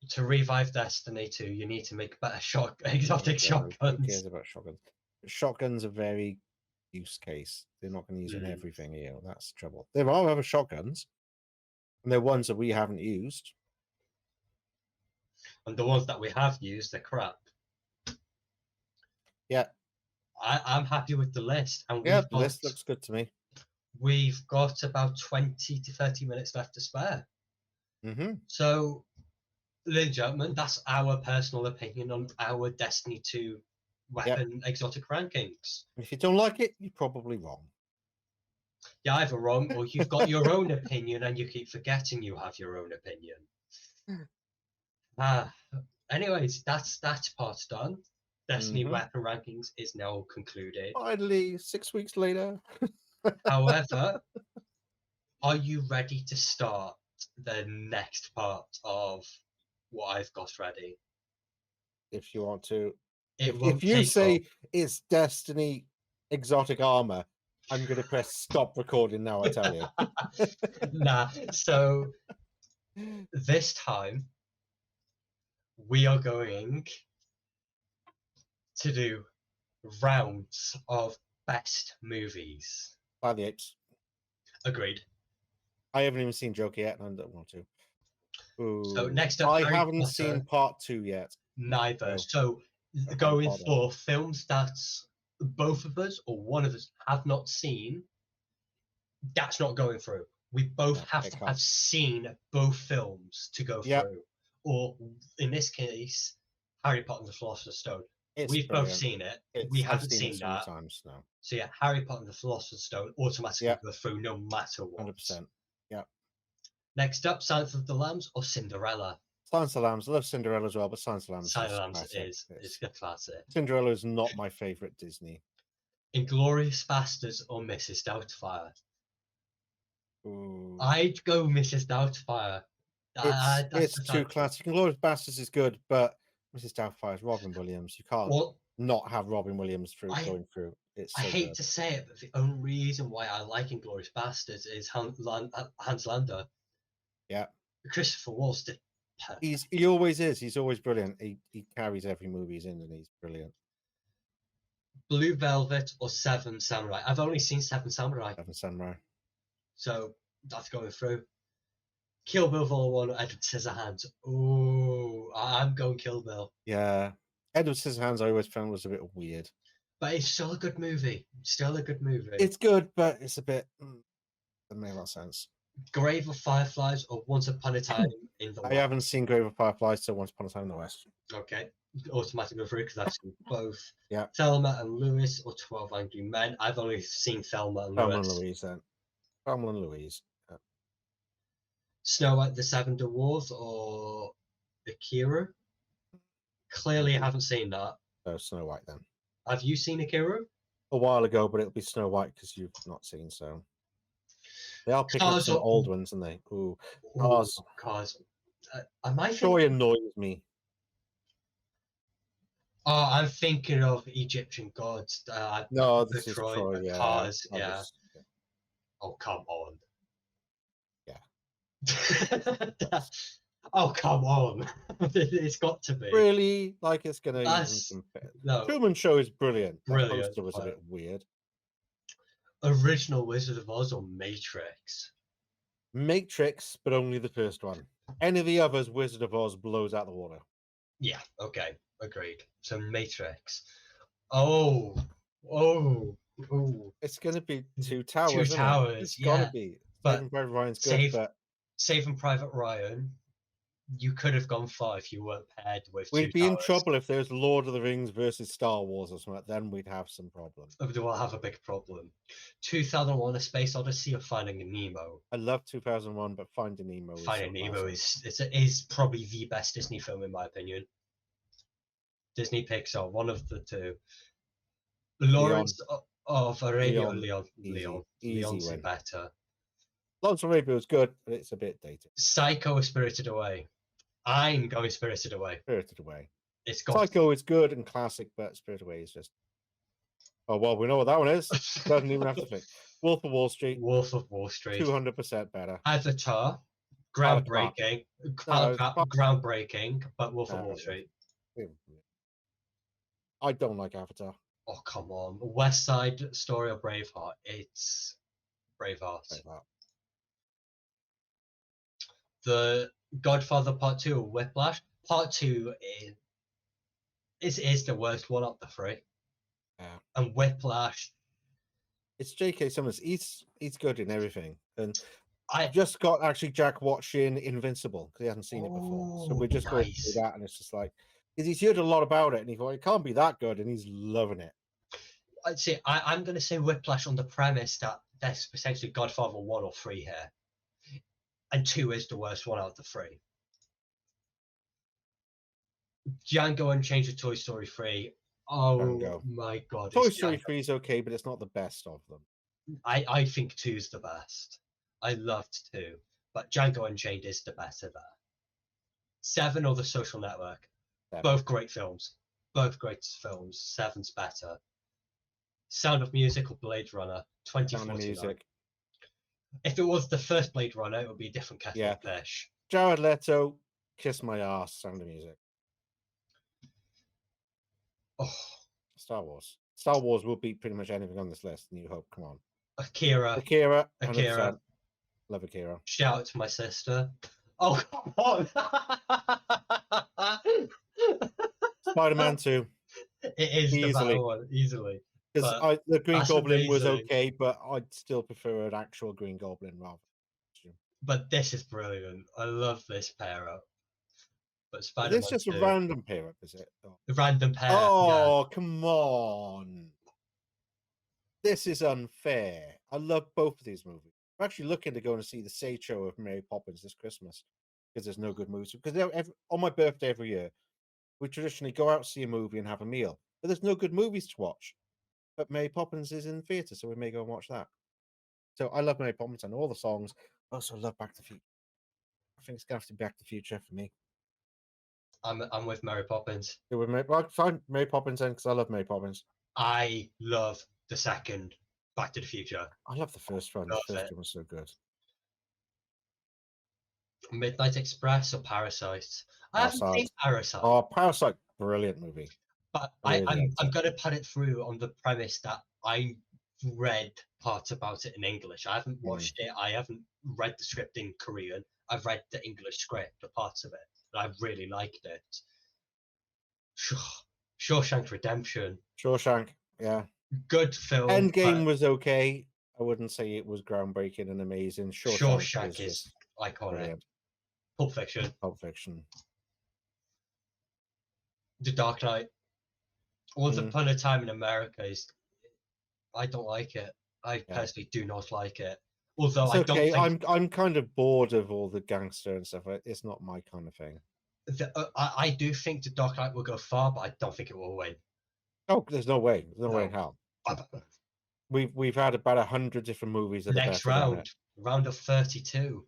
to revive Destiny 2, you need to make better exotic shotguns. Who cares about shotguns? Shotguns are very use case. They're not going to use it in everything here. That's the trouble. There are other shotguns, and they're ones that we haven't used. And the ones that we have used, they're crap. Yeah. I'm happy with the list. And the list looks good to me. We've got about 20 to 30 minutes left to spare. So, ladies and gentlemen, that's our personal opinion on our Destiny 2 weapon exotic rankings. If you don't like it, you're probably wrong. You're either wrong or you've got your own opinion and you keep forgetting you have your own opinion. Anyways, that's that part done. Destiny weapon rankings is now concluded. Finally, 6 weeks later. However, are you ready to start the next part of what I've got ready? If you want to. If you say long. It's Destiny exotic armor, I'm going to press stop recording now, I tell you. Nah, so this time we are going to do rounds of best movies. By the Apes. Agreed. I haven't even seen Joker yet, and I don't want to. Ooh. So next up, I haven't seen part 2 yet. Neither. So going for films that both of us or one of us have not seen, that's not going through. We both have to have seen both films to go through. Or in this case, Harry Potter and the Philosopher's Stone. We've both seen it. We haven't seen that. Times now. So yeah, Harry Potter and the Philosopher's Stone automatically go through no matter what. 100%. Yeah. Next up, Silence of the Lambs or Cinderella? Silence of the Lambs. I love Cinderella as well, but Silence of the Lambs is a classic. Cinderella is not my favorite Disney. Inglourious Basterds or Mrs. Doubtfire? Ooh. I'd go Mrs. Doubtfire. It's too classic. Inglourious Basterds is good, but Mrs. Doubtfire is Robin Williams. You can't not have Robin Williams going through. I hate to say it, but the only reason why I like Inglourious Basterds is Hans Landa. Yeah. Christopher Waltz did perfect. He always is. He's always brilliant. He carries every movie he's in, and he's brilliant. Blue Velvet or Seven Samurai? I've only seen Seven Samurai. Seven Samurai. So that's going through. Kill Bill Vol 1 or Edward Scissorhands? Oh, I'm going Kill Bill. Yeah. Edward Scissorhands I always found was a bit weird. But it's still a good movie. It's good, but it's a bit... doesn't make a lot of sense. Grave of Fireflies or Once Upon a Time in the West? I haven't seen Grave of Fireflies, so Once Upon a Time in the West. Okay. Automatically go through because I've seen both. Yeah. Thelma and Louise or 12 Angry Men? I've only seen Thelma and Louise. Thelma and Louise, then. Thelma and Louise. Yeah. Snow White, the Seven Dwarfs or Akira? Clearly, I haven't seen that. No, Snow White, then. Have you seen Akira? A while ago, but it'll be Snow White because you've not seen, so... They are picking up some old ones, aren't they? Ooh. Cars. Joy annoys me. Oh, I'm thinking of Egyptian gods. No, this is Troy, Troy. Yeah, Cars. Yeah. Oh, come on. Yeah. Oh, come on. It's got to be. Really? Like it's going to even That's compare? no Truman Show is brilliant. That brilliant. poster was a bit weird. Original Wizard of Oz or Matrix? Matrix, but only the first one. Any of the others, Wizard of Oz blows out the water. Yeah, okay, agreed. So Matrix. Oh, oh, oh. It's going to be Two Towers. Two isn't Towers. It's yeah. got to be. But Saving Private Ryan's good, but Saving Private Ryan, you could have gone far if you weren't paired with. We'd be in trouble if there's Lord of the Rings versus Star Wars or something. Then we'd have some problems. We'll have a big problem. 2001: A Space Odyssey or Finding Nemo? I love 2001, but Finding Nemo. Finding Nemo is probably the best Disney film in my opinion. Disney Pixar, one of the two. Lawrence of Arabia, Leon's better. Lawrence of Arabia was good, but it's a bit dated. Psycho or Spirited Away? I'm going Spirited Away. Spirited Away. It's got Psycho is good and classic, but Spirited Away is just. Oh well, we know what that one is. Doesn't even have to think. Wolf of Wall Street. Wolf of Wall Street. 200% better. Avatar. Groundbreaking. Groundbreaking, but Wolf of Wall Street. I don't like Avatar. Oh, come on. West Side Story or Braveheart? It's Braveheart. The Godfather Part 2 or Whiplash? Part 2 is the worst one of the three. Yeah. And Whiplash. It's J.K. Simmons. He's good in everything. And I just got actually Jack watching Invincible because he hadn't seen it before. So we're just going through that, and it's just like, because he's heard a lot about it, and he thought it can't be that good, and he's loving it. I'd say I'm going to say Whiplash on the premise that there's potentially Godfather 1 or 3 here. And 2 is the worst one out of the 3. Django Unchained or Toy Story 3. Oh Django. My God. Toy Story 3 is okay, but it's not the best of them. I think 2 is the best. I loved 2. But Django Unchained is the better there. 7 or The Social Network. 7. Both great films. Both great films. 7's better. Sound of Music or Blade Runner? 2049. Sound of Music. If it was the first Blade Runner, it would be a different kettle of fish. Jared Leto, Kiss My Ass, Sound of Music. Oh. Star Wars. Star Wars will beat pretty much anything on this list. New Hope, come on. Akira. 100%. Love Akira. Shout out to my sister. Oh, come on. Spider-Man 2. It is the better one, easily. Because the Green Goblin was okay, but I'd still prefer an actual Green Goblin rather. But this is brilliant. I love this pair up. But Spider-Man. It's just a random pair up, is it? A random pair. Oh, come on. This is unfair. I love both of these movies. I'm actually looking to go and see the Stage Show of Mary Poppins this Christmas because there's no good movies. Because on my birthday every year, we traditionally go out, see a movie, and have a meal. But there's no good movies to watch. But Mary Poppins is in the theatre, so we may go and watch that. So I love Mary Poppins and all the songs. I also love Back to the Future. I think it's going to have to be Back to the Future for me. I'm with Mary Poppins. You're with Mary, fine, Mary Poppins then, because I love Mary Poppins. I love the second Back to the Future. I love the first one. The first one was so good. Midnight Express or Parasite? I haven't seen Parasite. Oh, Parasite, brilliant movie. But I'm going to put it through on the premise that I read parts about it in English. I haven't watched it. I haven't read the script in Korean. I've read the English script, the parts of it, and I really liked it. Shawshank Redemption. Shawshank, yeah. Good film. Endgame was okay. I wouldn't say it was groundbreaking and amazing. Shawshank is iconic. Brilliant. Pulp Fiction. The Dark Knight. Once Upon a Time in America is. I don't like it. I personally do not like it. Although it's okay. I don't think I'm kind of bored of all the gangster and stuff. It's not my kind of thing. I do think The Dark Knight will go far, but I don't think it will win. Oh, there's no way. There's no way in hell. We've had about 100 different movies. Next round of 32.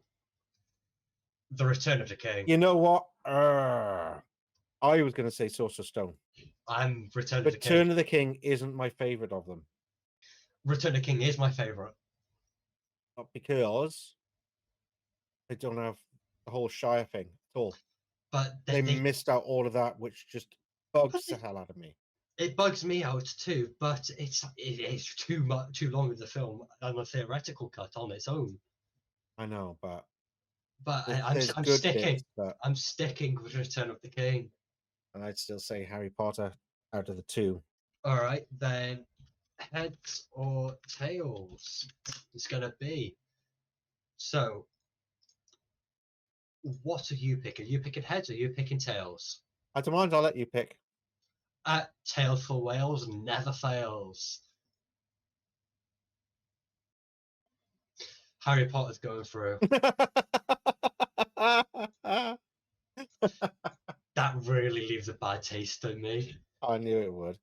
The Return of the King. You know what? I was going to say Sorcerer's Stone. I'm Return of the King. Return of the King isn't my favorite of them. Return of the King is my favorite. Not because they don't have the whole Shire thing at all. But they missed out all of that, which just bugs the hell out of me. It bugs me out too, but it is too long of the film and a theoretical cut on its own. I know, but I'm sticking. I'm sticking with Return of the King. And I'd still say Harry Potter out of the two. All right, then heads or tails? It's gonna be. So, what are you picking? Are you picking heads or are you picking tails? I don't mind. I'll let you pick. Tails for Wales never fails. Harry Potter's going through. That really leaves a bad taste in me. I knew it would.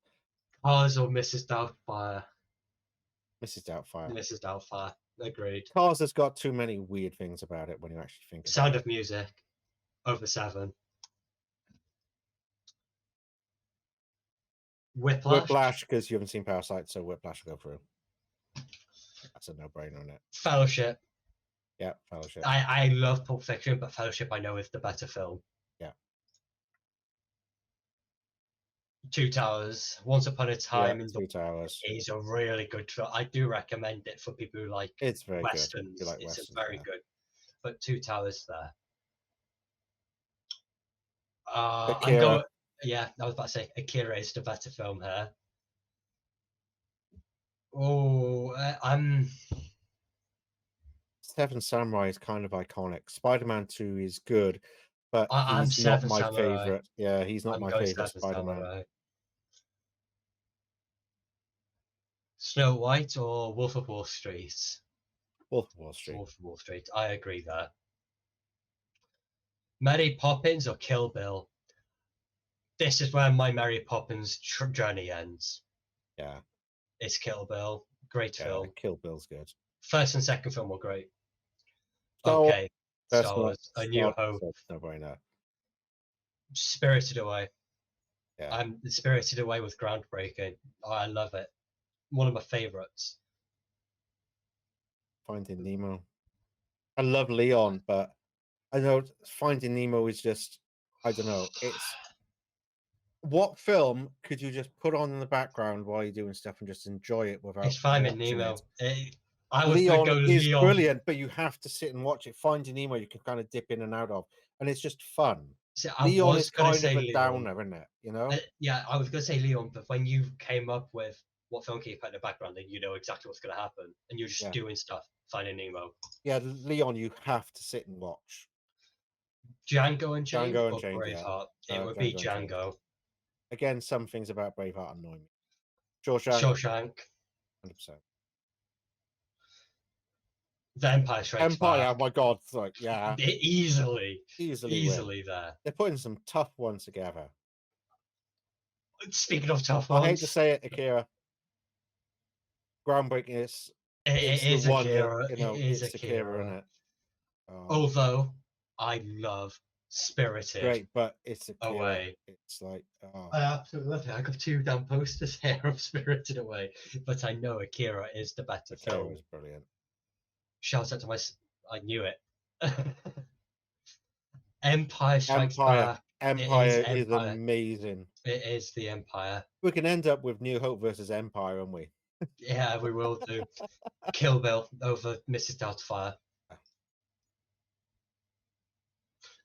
Cars or Mrs. Doubtfire? Mrs. Doubtfire. Mrs. Doubtfire. Agreed. Cars has got too many weird things about it when you actually think about it. Sound of Music. Over 7. Whiplash, because you haven't seen Parasite, so Whiplash will go through. That's a no-brainer, isn't it? Fellowship. Yeah, Fellowship. I love Pulp Fiction, but Fellowship I know is the better film. Yeah. Two Towers. Once Upon a Time in Two Towers is a really good film. I do recommend it for people who like it's very westerns. Good. Like it's westerns, very good. But Two Towers there. Akira. I was about to say Akira is the better film here. Oh, I'm. Seven Samurai is kind of iconic. Spider-Man 2 is good, but he's not my favorite. Yeah, he's not my favorite Spider-Man. Samurai. Snow White or Wolf of Wall Street? Wolf of Wall Street. Wolf of Wall Street. I agree there. Mary Poppins or Kill Bill? This is where my Mary Poppins journey ends. Yeah. It's Kill Bill. Great film. Kill Bill's good. First and second film were great. Okay. Star Wars. A New Hope. No brainer. Spirited Away. Yeah. Spirited Away was groundbreaking. Oh, I love it. One of my favorites. Finding Nemo. I love Leon, but I know Finding Nemo is just, I don't know. It's what film could you just put on in the background while you're doing stuff and just enjoy it without? It's Finding Nemo. Leon is brilliant, but you have to sit and watch it. Finding Nemo, you can kind of dip in and out of, and it's just fun. See, Leon is kind of a downer, isn't it? You know? Yeah, I was going to say Leon, but when you came up with what film can you put in the background, then you know exactly what's going to happen, and you're just doing stuff. Finding Nemo. Yeah, Leon, you have to sit and watch. Django Unchained or Braveheart? Yeah. It would be Django. Again, some things about Braveheart annoy me. Shawshank. 100%. The Empire Strikes Back. Oh my God! It's like, yeah, easily win. There. They're putting some tough ones together. Speaking of tough ones, I hate to say it, Akira. Groundbreaking is. It is one Akira. That, it's Akira, isn't it? Although I love Spirited. Great, but it's Akira. Away. It's like I absolutely love it. I got 2 damn posters here of Spirited Away, but I know Akira is the better film. Akira is brilliant. Shout out to I knew it. Empire Strikes Back. Empire is amazing. It is the Empire. We can end up with New Hope versus Empire, won't we? Yeah, we will do. Kill Bill over Mrs. Doubtfire.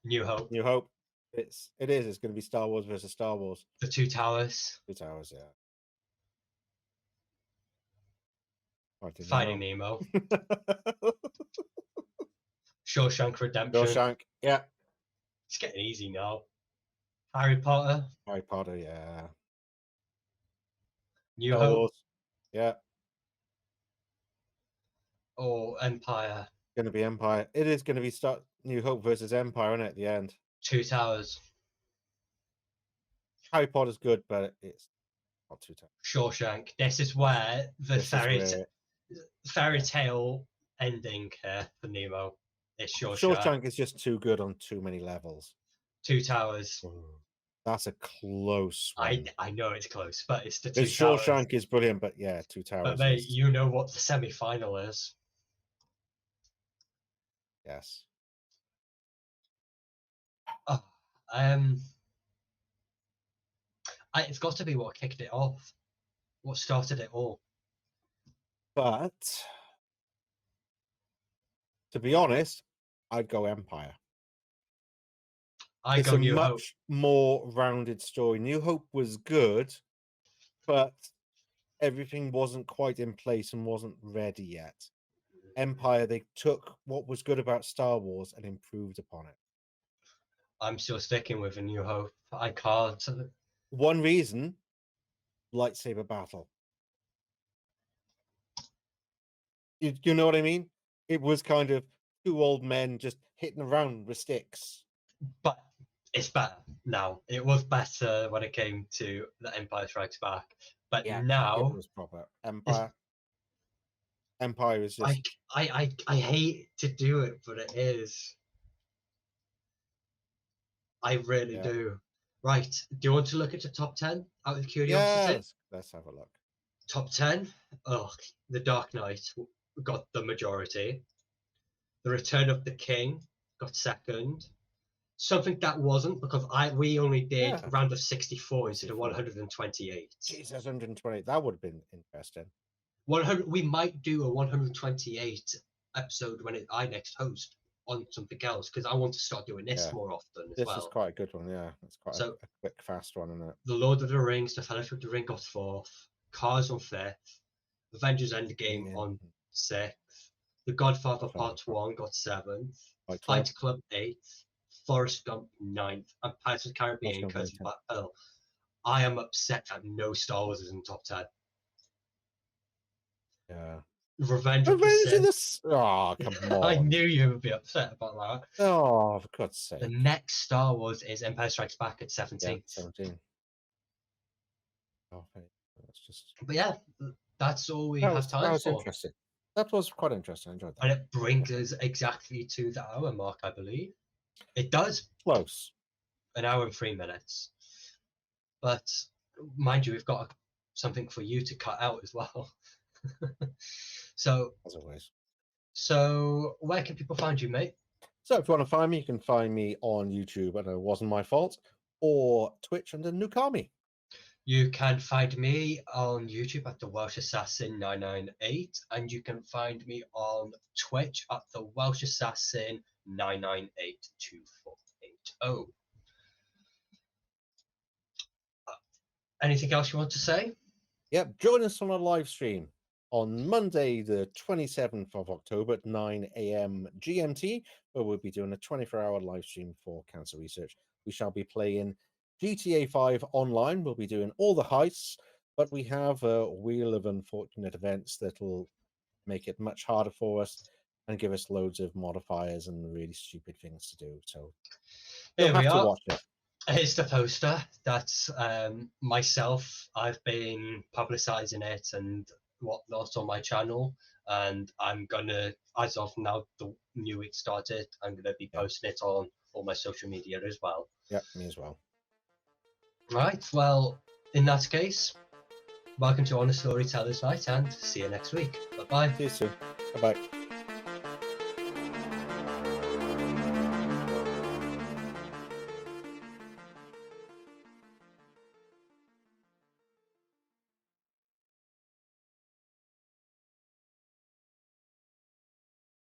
New Hope. New Hope. It's going to be Star Wars versus Star Wars. The Two Towers. Two Towers, yeah. Finding Nemo. Shawshank Redemption. Shawshank, yeah. It's getting easy now. Harry Potter. Harry Potter, yeah. New Hope. Yeah. Or Empire. Going to be Empire. It is going to be New Hope versus Empire, isn't it, at the end? Two Towers. Harry Potter's good, but it's not Two Towers. Shawshank. This is where the fairy tale ending here for Nemo is Shawshank. Shawshank is just too good on too many levels. Two Towers. That's a close one. I know it's close, but it's the Because Two Towers. Shawshank is brilliant, but yeah, Two Towers. But mate, you know what the semi-final is. Yes. It's got to be what kicked it off, what started it all. But to be honest, I'd go Empire. It's a much more rounded story. New Hope was good, but everything wasn't quite in place and wasn't ready yet. Empire, they took what was good about Star Wars and improved upon it. I'm still sticking with A New Hope. I can't. One reason, lightsaber battle. You know what I mean? It was kind of two old men just hitting around with sticks. But it's better now. It was better when it came to The Empire Strikes Back. But yeah, now it was proper. Empire is just... I hate to do it, but it is. I really do. Right. Do you want to look at the top 10 out of curiosity? Yes. Let's have a look. Top 10? Oh, The Dark Knight got the majority. The Return of the King got second. Something that wasn't, because we only did round of 64 instead of 128. Jesus, 128. That would have been interesting. 100. We might do a 128 episode when I next host on something else, because I want to start doing this more often as well. This is quite a good one, yeah. It's quite a quick, fast one, isn't it? The Lord of the Rings, The Fellowship of the Ring got 4th. Cars on 5th. Avengers Endgame on 6th. The Godfather Part 1 got 7th. Fight Club 8th. Forrest Gump 9th. And Pirates of the Caribbean Curse of Black Pearl. I am upset that no Star Wars is in top 10. Yeah. Revenge of the Sith. Oh, come on. I knew you would be upset about that. Oh, for God's sake. The next Star Wars is Empire Strikes Back at 17th. Yeah, 17. Oh, that's just... But yeah, that's all we have time for. Interesting. That was quite interesting. I enjoyed that. And it brings us exactly to the hour mark, I believe. It does. Close. 1 hour and 3 minutes. But mind you, we've got something for you to cut out as well. So, as always. So, where can people find you, mate? So, if you want to find me, you can find me on YouTube, and It Wasn't My Fault, or Twitch under Nukami. You can find me on YouTube at the Welsh Assassin 998, and you can find me on Twitch at the Welsh Assassin 9982480. Anything else you want to say? Yep, join us on a live stream on Monday, the 27th of October at 9 a.m. GMT, where we'll be doing a 24-hour live stream for Cancer Research. We shall be playing GTA 5 online. We'll be doing all the heists, but we have a wheel of unfortunate events that will make it much harder for us and give us loads of modifiers and really stupid things to do. So you'll have to watch it. Here's the poster. That's myself. I've been publicizing it and whatnot on my channel, and I'm gonna, as of now, the new week started, I'm gonna be posting it on all my social media as well. Yeah, me as well. Right, well, in that case, welcome to Honest Storytellers Night, and see you next week. Bye bye. See you soon. Bye bye.